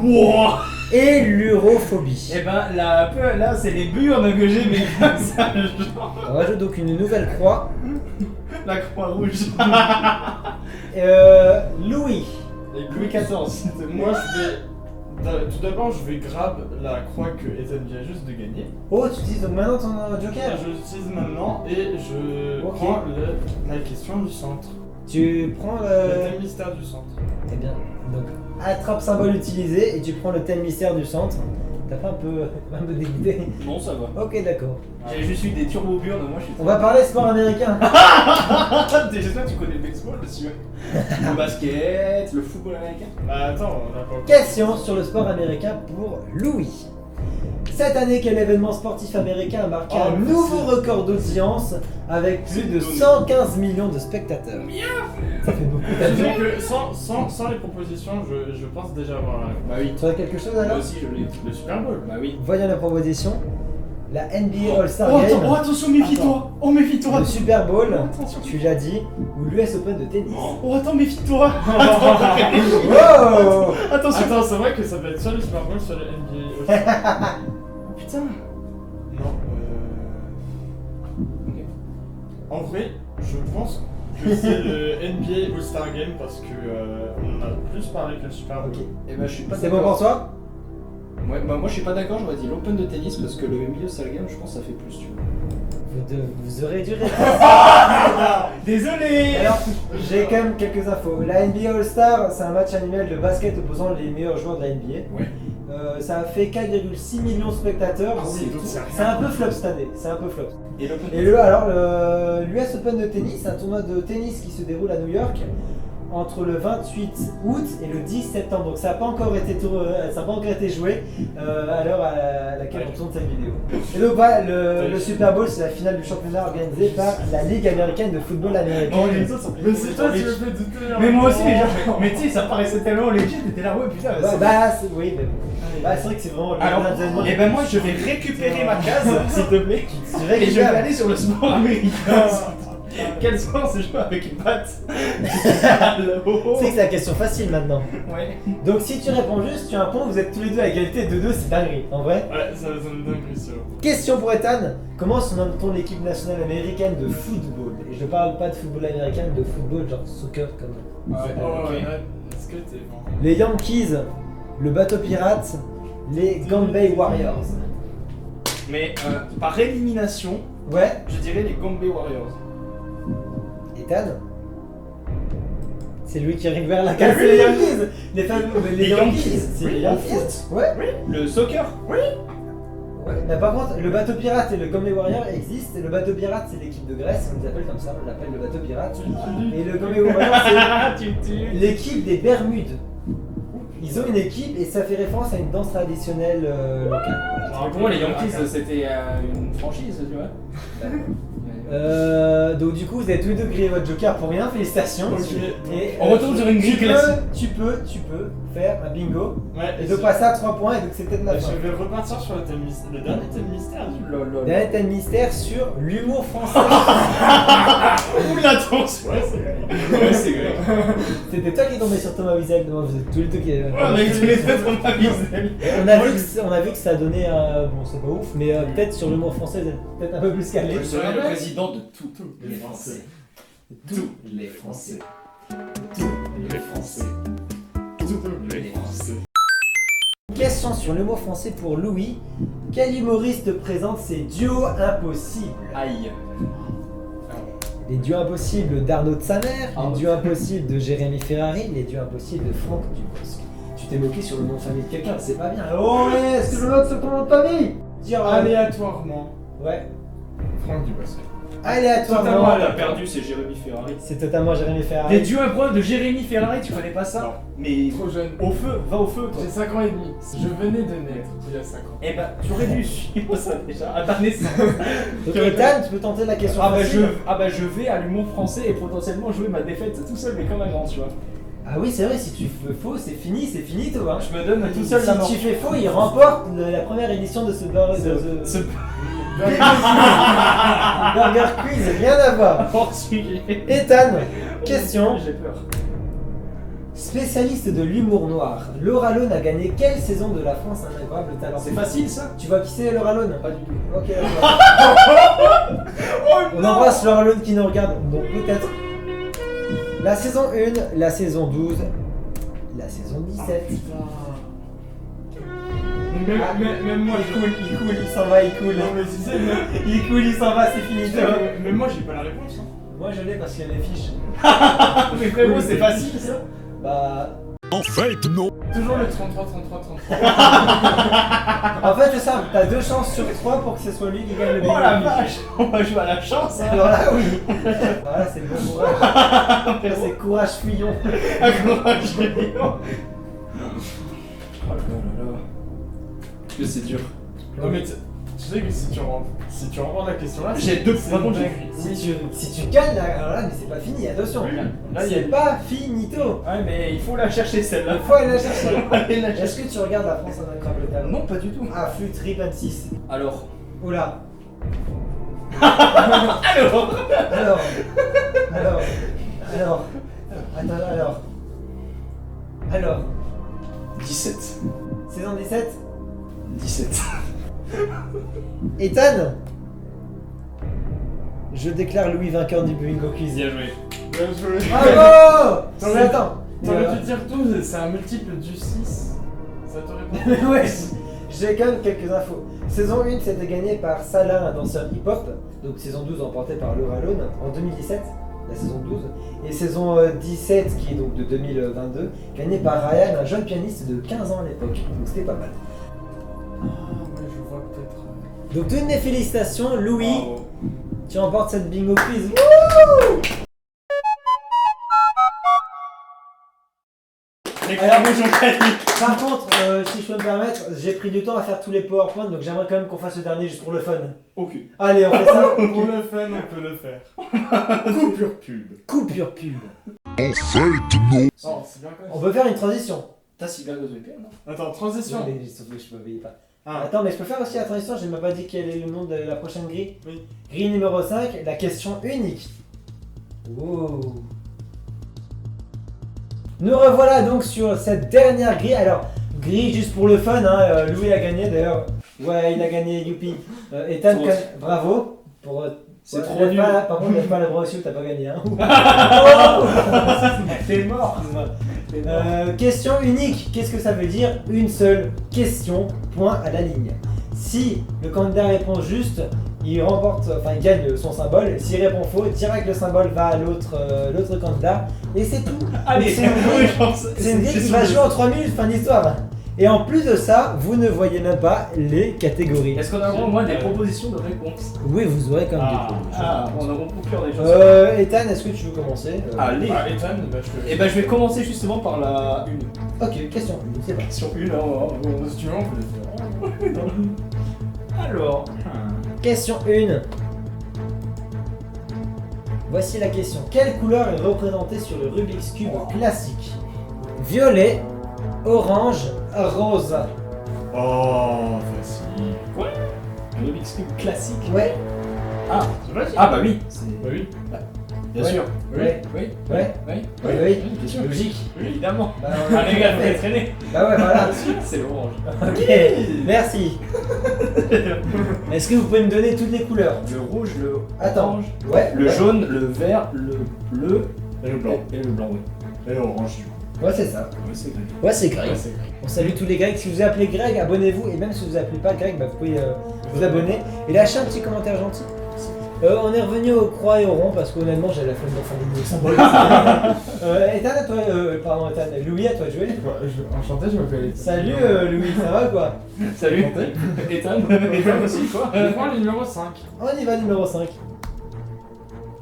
Wow. Et l'urophobie. Et ben là, c'est les burnes que j'ai, mais comme ça, genre. On rajoute donc une nouvelle croix. La croix rouge. Louis. Louis XIV. Moi, je vais. Tout d'abord, je vais grab la croix que Ethan vient juste de gagner. Oh, tu utilises donc maintenant ton joker. Je l'utilise maintenant et je Ok. prends la question du centre. Tu prends Le le... thème mystère du centre. Très bien. Donc, attrape symbole utilisé et tu prends le thème mystère du centre. T'as pas un peu dégoûté? Non, ça va. Ok, d'accord. J'ai juste eu des turbo burnes, moi je suis. On va parler sport américain. J'espère que tu connais le baseball, monsieur. Le basket, le football américain. Bah attends, on a pas encore. Question sur le sport américain pour Louis. Cette année, quel événement sportif américain a marqué Oh, un mais nouveau c'est- record d'audience avec plus de C'est 115 millions de spectateurs? Ça fait beaucoup. Je dirais que sans les propositions, je pense déjà avoir Bah oui. Tu as quelque chose Moi alors? aussi je l'ai. le Super Bowl. Bah oui. Voyons la proposition. La NBA All-Star Oh, Game, attention, méfie-toi! Oh, méfie-toi! le Super Bowl, Attention. tu l'as dit, ou l'US Open de tennis. Oh, attends, méfie-toi! Wow. Attention! Attends, c'est vrai que ça peut être soit le Super Bowl, soit le NBA aussi. Putain! Non, En vrai, je pense que c'est le NBA All-Star Game parce que on en a plus parlé que le Super Bowl. Ok. Eh ben, je suis pas C'est bon pour toi? Ouais, bah, moi je suis pas d'accord, j'aurais dit l'Open de tennis parce que le milieu All-Star Game, je pense que ça fait plus, tu vois. Vous aurez dû répondre. Désolé! Alors, j'ai quand même quelques infos. La NBA All-Star, c'est un match annuel de basket opposant les meilleurs joueurs de la NBA. Ouais. Ça a fait 4,6 millions de spectateurs. Ah oui, donc C'est un peu flop cette année. C'est un peu flop. Et l'Open Et l'US Open de tennis, c'est un tournoi de tennis qui se déroule à New York entre le 28 août et le 10 septembre. Donc ça n'a pas encore été joué à l'heure à laquelle on tourne cette vidéo. Et donc voilà, le Super Bowl, c'est la finale du championnat organisé par la Ligue américaine de football américaine. Oh, les autres sont Mais c'est toi qui me fais douter. Mais moi aussi, mais genre, mais tu sais, ça paraissait tellement legit, t'étais là, ouais, putain. Oui, mais bon. Bah, c'est vrai que c'est vraiment le Alors, dernier événement. et ben moi je vais récupérer ma case, s'il te plaît, Tu dirais et que je vais aller sur le sport américain. Quel sport c'est joué avec une batte? Tu sais que c'est la question facile maintenant. Ouais. Donc si tu réponds juste, tu as un point, vous êtes tous les deux à égalité de 2, c'est dinguerie, en vrai. Ouais, ça me donne plus sûr. Question pour Ethan, comment se nomme-t-on l'équipe nationale américaine de football? Et je parle pas de football américain, mais de football genre soccer comme... Oh, ok. ouais, est-ce que t'es bon? Les Yankees, le bateau pirate, les Gambay Warriors. Mais par élimination, Ouais, je dirais les Gambay Warriors. Ethan? C'est lui qui récupère la case, c'est les Yankees. Les Yankees, c'est les Yankees. Ouais. Le soccer? Ouais, mais par contre, le bateau pirate et le Gambay Warrior existent. Et le bateau pirate, c'est l'équipe de Grèce, on les appelle comme ça, on l'appelle le bateau pirate. Et le Gambay Warrior, c'est l'équipe des Bermudes. Ils ont une équipe et ça fait référence à une danse traditionnelle locale. Pour moi, les Yankees c'était une franchise, tu vois. Donc du coup, vous avez tous les deux grillé votre joker pour rien, félicitations. Ok. Et, On retourne sur une grille classique. tu peux faire un bingo Ouais, et de passer à 3 points et donc c'est peut-être la fin. je vais repartir sur le dernier thème mystère du Dernier thème mystère sur l'humour français. Oula, attention! Ouais, c'est vrai. Ouais, c'est vrai. C'était toi qui es tombé sur Thomas Wiesel, non, vous êtes tous les deux qui... On a eu tous les deux ton avis. on a vu que ça a donné bon c'est pas ouf, mais peut-être sur l'humour français vous êtes peut-être un peu plus calé. Je serai le président de tous les Français. Tous les Français. Les Français. Les Français. Question sur le mot français pour Louis. Quel humoriste présente ses duos impossibles? Aïe. Les duos impossibles d'Arnaud de Samer, Ah, les duos impossibles de Jérémy Ferrari, les duos impossibles de Franck Dubosc. Tu t'es moqué sur le nom de famille de quelqu'un, c'est pas bien. Oh ouais, est-ce que je note ce nom de famille? Dire Aléatoirement, Ouais. Franck Dubosc. Aléatoirement. Totalement, elle a perdu, c'est Jérémy Ferrari. C'est totalement Jérémy Des Ferrari. duos improbables de Jérémy Ferrari, tu connais pas ça? Non. Mais Trop jeune. au feu, va au feu toi. J'ai 5 ans et demi. Je venais de naître il y a 5 ans. Eh ben, tu aurais dû suivre ça déjà à ta naissance. Donc Ethan, tu peux tenter la question facile. Je vais à l'humour français et potentiellement jouer ma défaite tout seul, mais comme un grand, tu vois. Ah oui, c'est vrai, si tu fais faux, c'est finito. Hein. Je me donne tout seul la mort. Si tu fais faux, il remporte la première édition de ce Ce Burger Quiz, rien à voir. hors sujet. Ethan, question. J'ai peur. Spécialiste de l'humour noir, Laura Lone a gagné quelle saison de La France un incroyable talent? C'est facile ça? Tu vois qui c'est Laura Lone? Pas du tout. Ok, d'accord. On embrasse Laura Lone qui nous regarde, donc peut-être la saison 1, la saison 12, la saison 17. Même moi, Il coule, il s'en va, il coule. Non, mais tu sais, Il coule, il s'en va, c'est fini. même moi, j'ai pas la réponse. Hein. Moi je l'ai parce qu'il y a les fiches. Mais frérot, c'est facile ça? Bah. En fait, non. Toujours le 33, 33, 33. En fait, c'est simple, t'as 2 chances sur 3 pour que ce soit lui qui gagne le Oh la bingo. vache, on va jouer à la chance hein. Alors là, oui. Voilà, c'est le bon courage. Ça, c'est courage fuyon. Courage, Léon. Oh là là là là. Que c'est dur. Non, mais tu sais que si tu remportes la question là, J'ai deux c'est par contre, une j'ai- dinguerie. Si tu gagnes, là, alors là, mais c'est pas fini, attention. Là, il y C'est a... pas finito. Ouais, mais il faut la chercher celle-là. Il faut aller la chercher. Allez la chercher. Est-ce que tu regardes La France un incroyable talent? Non, pas du tout. Ah, flûte, rip 26. Alors. Oula. Alors. Alors. Alors. Attends, alors. 17. Saison 17. 17. Ethan. Je déclare Louis vainqueur du bingo quiz. Bien joué. Bien joué. Bravo. T'aurais- Mais attends. T'aurais dû dire 12, c'est un multiple du 6. Ça t'aurait pas. Mais ouais, j'ai quand même quelques infos. Saison 1, c'était gagné par Salah, un danseur hip-hop. Donc saison 12 emportée par Laura Lone en 2017, la saison 12. Et saison 17, qui est donc de 2022, gagnée par Ryan, un jeune pianiste de 15 ans à l'époque. Donc c'était pas mal. Ah, ouais, je vois peut-être. Donc toutes mes félicitations, Louis. Bravo. Tu remportes cette bingo quiz. Wouh. Les Alors, crabouches ont gagné. Par contre, si je peux me permettre, j'ai pris du temps à faire tous les PowerPoint, donc j'aimerais quand même qu'on fasse le dernier juste pour le fun. Aucun. Allez, on fait ça. Pour le fun, on peut le faire. Coupure pub. Coupure pub. En fait, non. Oh, c'est bien quand On même. peut faire une transition. T'as si bien que VPN, non? Attends, transition. Mais sauf que je peux payer pas. Ah. Attends, mais je peux faire aussi la transition, j'ai même pas dit quel est le nom de la prochaine grille. Oui. Grille numéro 5, la question unique. Oh. Nous revoilà donc sur cette dernière grille. Alors, grille juste pour le fun, hein. Louis a gagné d'ailleurs. Ouais, il a gagné, youpi. Ethan, Trop. bravo. Pour, C'est ouais, trop lève nul. pas- Par contre, lève pas la bras aussi, t'as pas gagné. Hein. T'es mort. Question unique, qu'est-ce que ça veut dire? Une seule question, point à la ligne. Si le candidat répond juste, il remporte, enfin il gagne son symbole. S'il répond faux, direct le symbole va à l'autre candidat. Et c'est tout. Allez, c'est une grille qui va jouer en 3 minutes, fin d'histoire. Et en plus de ça, vous ne voyez même pas les catégories. Est-ce qu'on a au moins des propositions de réponse? Oui, vous aurez quand même des Ah, propositions. on a beaucoup cœur des choses. Ethan, est-ce que tu veux commencer? Allez. Ah, Ethan, bah je te. Et ben je vais commencer justement par la une. Ok, question, c'est parti. Question une, hein, Si tu veux, on peut le faire. Alors. Question 1. Voici la question. Quelle couleur est représentée sur le Rubik's Cube classique? Violet, orange, rose. Oh, facile. Quoi? Un Rubik's Cube classique. Ouais, Ah, ah bah oui. C'est... Bah oui. Bien Ouais. sûr. ouais, Oui. ouais, Oui. oui, Bien sûr. logique. Oui, évidemment. Bah, on a Allez les gars, fait. faut traîner. Bah ouais, voilà. C'est l'orange. Ok, merci. Est-ce que vous pouvez me donner toutes les couleurs? Le rouge, le Attends. orange, Ouais. le ouais. jaune, le vert, le bleu Et le blanc. et le blanc, oui. Et l'orange, du coup. Ouais, c'est ça. Ouais, c'est vrai. Ouais, c'est Greg. Ouais, c'est vrai. On salue tous les Grecs. Si vous appelez Greg, abonnez-vous. Et même si vous ne appelez pas Greg, bah, vous pouvez vous abonner et lâcher un petit commentaire gentil. On est revenu aux croix et au rond parce qu'honnêtement j'ai la flemme de faire des symboles. Ethan, à toi, pardon Ethan, Louis, à toi de jouer. Enchanté, je m'appelle Ethan. Salut Louis, ça va quoi? Salut, Ethan. Ethan aussi, quoi. Je prends le numéro 5. On y va, numéro 5.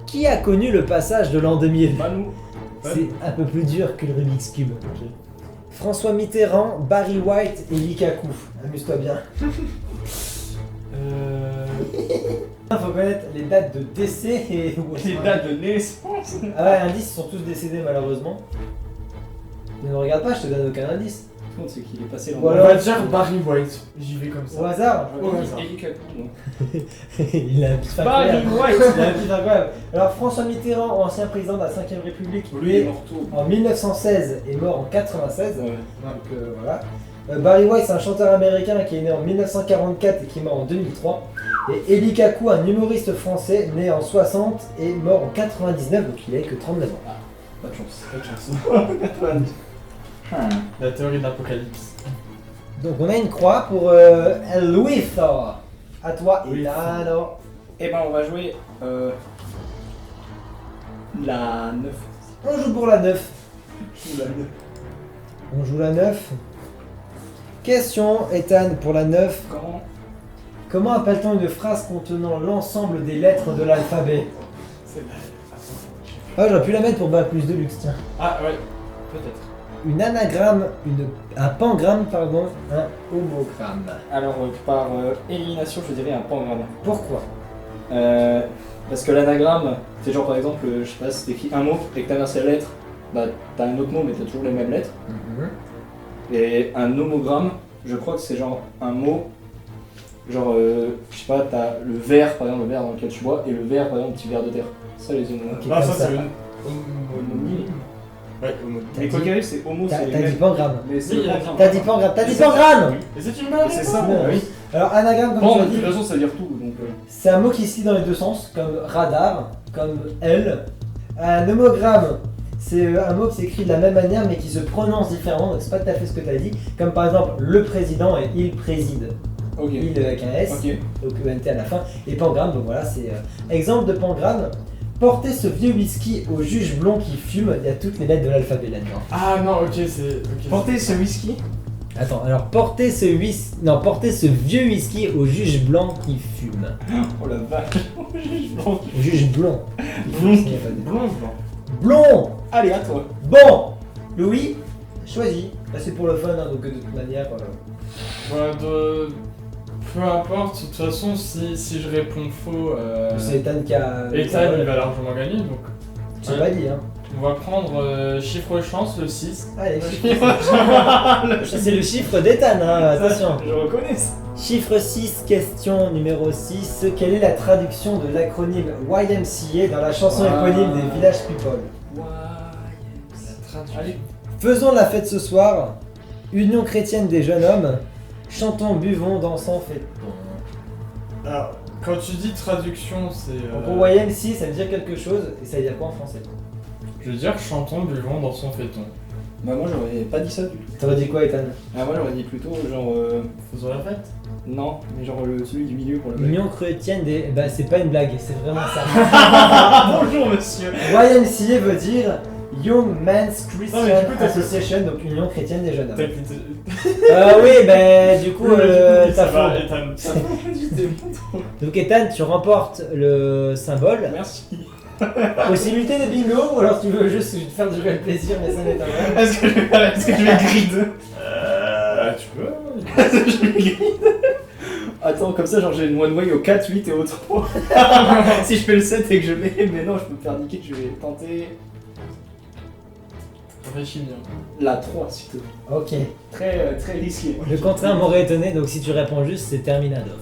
Qui a connu le passage de l'an 2000? Pas nous. C'est un peu plus dur que le Rubik's Cube. François Mitterrand, Barry White et Lukaku. Amuse-toi bien. Il faut connaître les dates de décès et Les dates de naissance. Ah ouais, indice, ils sont tous décédés malheureusement. Ne me regarde pas, je te donne aucun indice. Tout c'est qu'il est passé l'an Ou On alors- va dire Barry White. J'y vais comme ça. Au hasard. Au hasard. Il a un pif Barry incroyable. White. Il a un pif incroyable. Alors François Mitterrand, ancien président de la 5ème République, Lui, il est né mort tôt. en 1916 et mort en 96. Ouais. Donc voilà. Barry White, c'est un chanteur américain qui est né en 1944 et qui est mort en 2003. Et Eli Kaku, un humoriste français né en 60 et mort en 99, donc il avait que 39 ans. Pas de chance. Pas de chance. La théorie de l'apocalypse. Donc on a une croix pour Louis. À toi, Oui. Ethan. Eh ben, on va jouer la 9. On joue pour la 9. On joue la 9. Question, Ethan, pour la 9. Comment? Comment appelle-t-on une phrase contenant l'ensemble des lettres de l'alphabet? C'est la... Ah, j'aurais pu la mettre pour bac plus de luxe, tiens. Ah ouais, peut-être. Une anagramme, un pangramme, pardon, un homogramme. Alors, par élimination, je dirais un pangramme. Pourquoi? Parce que l'anagramme, c'est genre par exemple, je sais pas, si t'écris un mot et que t'inverses la lettre, bah t'as un autre mot mais t'as toujours les mêmes lettres. Et un homogramme, je crois que c'est genre un mot, genre, je sais pas, t'as le verre, par exemple, le verre dans lequel tu bois, et le verre, par exemple, un petit verre de terre. Ça, les homogrammes. Ok. Ah, comme ça ça. c'est une... Homonyme. Ouais, homonyme. Mais quoi qu'il arrive, c'est homo, T'as c'est les dit mêmes. pangramme. Mais c'est Oui, le il a pangramme. T'as dit pangramme. T'as dit pangramme. Et c'est une bonne C'est ça, réponse. oui. Alors anagramme, comme Bon, tu as de dit, toute façon, ça veut dire tout, donc... c'est un mot qui se lit dans les deux sens, comme radar, comme L. Un homogramme, c'est un mot qui s'écrit de la même manière mais qui se prononce différemment, donc c'est pas tout à fait ce que tu as dit. Comme par exemple le président et il préside. Ok. Il avec un S, Ok. donc ENT à la fin. Et pangramme, donc voilà, c'est exemple de pangramme. Portez ce vieux whisky au juge blond qui fume, il y a toutes les lettres de l'alphabet là-dedans. Ah non, ok, c'est... ok. Portez ce whisky. Attends, alors portez ce vieux whisky au juge blanc qui fume. Oh la vache. Bon. Au juge blond. Blond. Il y a pas de- Blond, blanc. Blond. Allez, à toi. Bon, Louis, choisis. Bah, c'est pour le fun, hein, donc de toute manière. Voilà, peu importe, de toute façon, si je réponds faux, C'est Ethan qui a. Ethan il va largement gagner, donc J'ai pas dit, hein. on va prendre chiffre chance, le 6. Allez, c'est le chiffre d'Ethan, hein, attention. Je reconnais ça. Chiffre 6, question numéro 6. Quelle est la traduction de l'acronyme YMCA dans la chanson éponyme des Village People? Allez. Faisons la fête ce soir. Union chrétienne des jeunes hommes. Chantons, buvons, dansons, fêtons. Alors, quand tu dis traduction, c'est... Donc pour YMCA, ça veut dire quelque chose, et ça veut dire quoi en français? Je veux dire chantons, buvons, dansons, fêtons. Bah moi j'aurais pas dit ça du tout. T'aurais dit quoi, Ethan? Ah moi j'aurais dit plutôt genre Faisons la fête. non, mais genre celui du milieu pour le Union chrétienne des... Bah c'est pas une blague, c'est vraiment ça. Bonjour monsieur. YMCA veut dire Young Men's Christian Non, mais du coup, t'as- Association, donc Union chrétienne des jeunes hommes. T'as plutôt... Oui, bah du coup, ça t'as va, faux. Ethan. Donc Ethan, tu remportes le symbole. Merci. Possibilité de bingo, ou alors tu veux juste te faire du réel plaisir, mais ça m'étonnerait. Est-ce que je vais grid? Tu peux. Je vais grid. Attends, comme ça genre j'ai une one way au 4, 8 et au 3. Si je fais le 7 et que je mets, mais non je peux me faire niquer, je vais tenter Réfléchis bien. La 3 s'il te plaît. Ok. Très risqué. Le contraire m'aurait étonné, donc si tu réponds juste, c'est Terminador.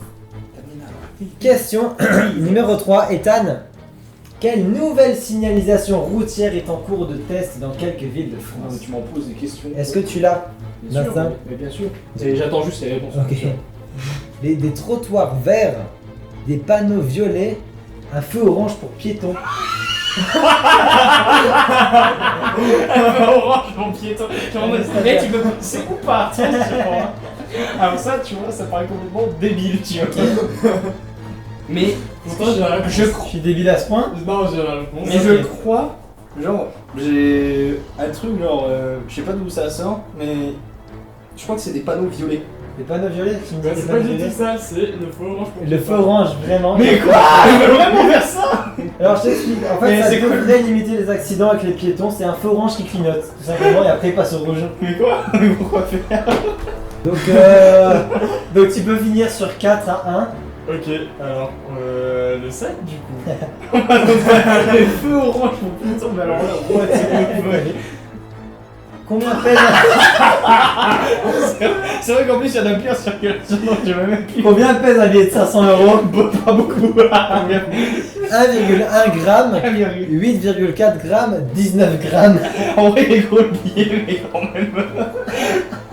Question numéro 3, Ethan. Quelle nouvelle signalisation routière est en cours de test dans quelques villes de Non, France? mais tu m'en poses des questions. Est-ce que tu l'as? Bien sûr, Martin mais bien sûr. Et j'attends juste les réponses. Ok. Des trottoirs verts, des panneaux violets, un feu orange pour piétons. Orange, mon piéton. Mais tu peux passer ou pas, attention. Alors ça, tu vois, ça paraît complètement débile, tu vois. Mais Pourtant, j'ai la réponse. je Je crois. suis débile à ce point. Non, j'ai la réponse. Mais je crois, genre, j'ai un truc, genre, je sais pas d'où ça sort, mais je crois que c'est des panneaux violets. Des panneaux violets, tu me dis Bah, des c'est pas panneaux que j'ai dit violets. ça, c'est le feu orange pour Le feu orange, vraiment. Mais quoi? Il veut vraiment faire ça? Alors je t'explique, en fait Mais ça c'est quoi devrait limiter les accidents avec les piétons, c'est un feu orange qui clignote, tout simplement, et après il passe au rouge. Mais quoi? Mais pourquoi faire? Donc tu peux finir sur 4 à 1. Ok, alors, le 7 du coup. Le feu orange, mon piéton, mais alors là, what, c'est quoi? Combien pèse C'est vrai qu'en plus, il y en a plus en circulation, donc j'ai même plus. Combien pèse un billet de 500 euros? Pas beaucoup. 1,1 gramme, 8,4 grammes, 19 grammes. En vrai, les gros billets, mais quand même.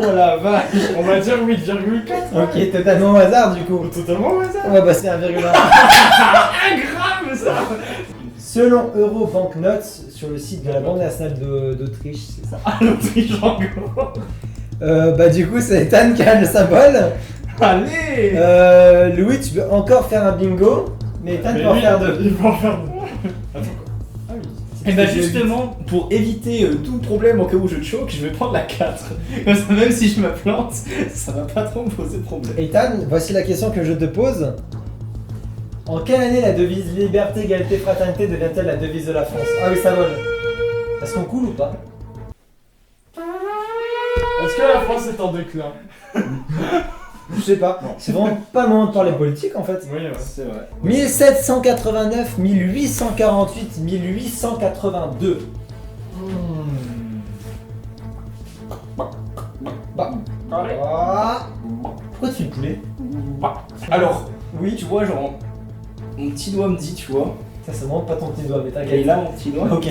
Oh la vache. On va dire 8,4. Ok, totalement au hasard du coup. Totalement au hasard. On va passer à 1,1. 1 gramme, ça. Selon Eurobanknotes, sur le site de la Banque nationale d'Autriche, c'est ça. L'Autriche en gros. Bah du coup c'est Ethan qui a le symbole. Allez. Louis, tu peux encore faire un bingo, mais Ethan peut en lui, faire 2. Il peut en faire 2. Attends quoi? Ah oui. Et bah justement, pour éviter tout problème au cas où je choque, je vais prendre la 4. Comme ça, même si je me plante, ça va pas trop me poser de problème. Ethan, voici la question que je te pose. En quelle année la devise liberté, égalité, fraternité devient-elle la devise de la France? Ah oui, ça vole. Est-ce qu'on coule ou pas? Est-ce que la France est en déclin? Je sais pas. C'est vraiment pas le moment de parler politique en fait. Oui, ouais. C'est vrai. 1789, 1848, 1882. Ah. Pourquoi tu fais le poulet? Alors, Oui, tu vois, genre, mon petit doigt me dit, tu vois, Ça c'est vraiment pas ton petit doigt, mais et t'inquiète. là, mon petit doigt, Ok.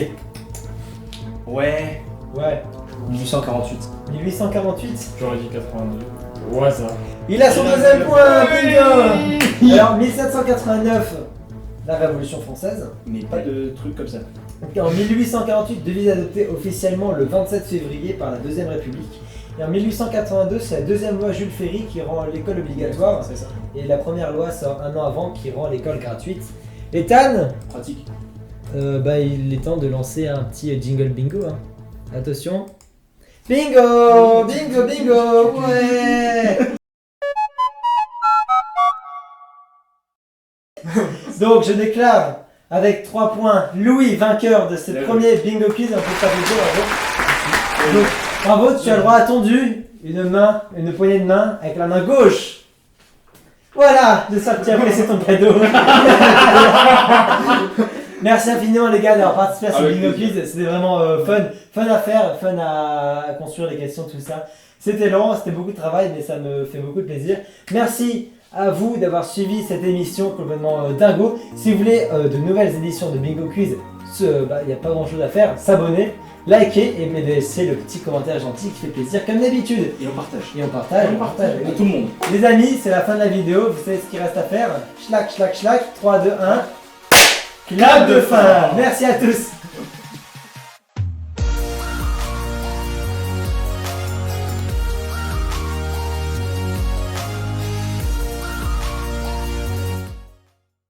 ouais, Ouais. 1848. 1848. J'aurais dit 82. Au hasard. Il a son deuxième point, bingo. Alors 1789, la Révolution française. Mais pas de trucs comme ça. En 1848, devise adoptée officiellement le 27 février par la Deuxième République. Et en 1882, c'est la deuxième loi Jules Ferry qui rend l'école obligatoire. C'est ça. Et la première loi sort un an avant qui rend l'école gratuite. Ethan, Pratique. il est temps de lancer un petit jingle bingo. Hein. Attention. Bingo! Bingo, bingo! Ouais! Donc je déclare avec 3 points Louis vainqueur de ce Bien premier bingo quiz. On peut s'applaudir, bravo. Donc, bravo, tu as le droit à ton dû. Une poignée de main avec la main gauche. Voilà, de ça que tu as blessé ton cadeau. Merci infiniment les gars d'avoir participé à ce Avec bingo plaisir. quiz. C'était vraiment fun à faire, fun à construire les questions, tout ça. C'était lent, c'était beaucoup de travail, mais ça me fait beaucoup de plaisir. Merci à vous d'avoir suivi cette émission complètement dingo. Si vous voulez de nouvelles éditions de Bingo Quiz, il n'y a pas grand chose à faire. S'abonner, liker et laisser le petit commentaire gentil qui fait plaisir comme d'habitude. Et on partage. Et on partage, On on partage. À tout le monde. Les amis, c'est la fin de la vidéo. Vous savez ce qu'il reste à faire. Schlac, schlac, schlac. 3, 2, 1. Clap de fin. Merci à tous.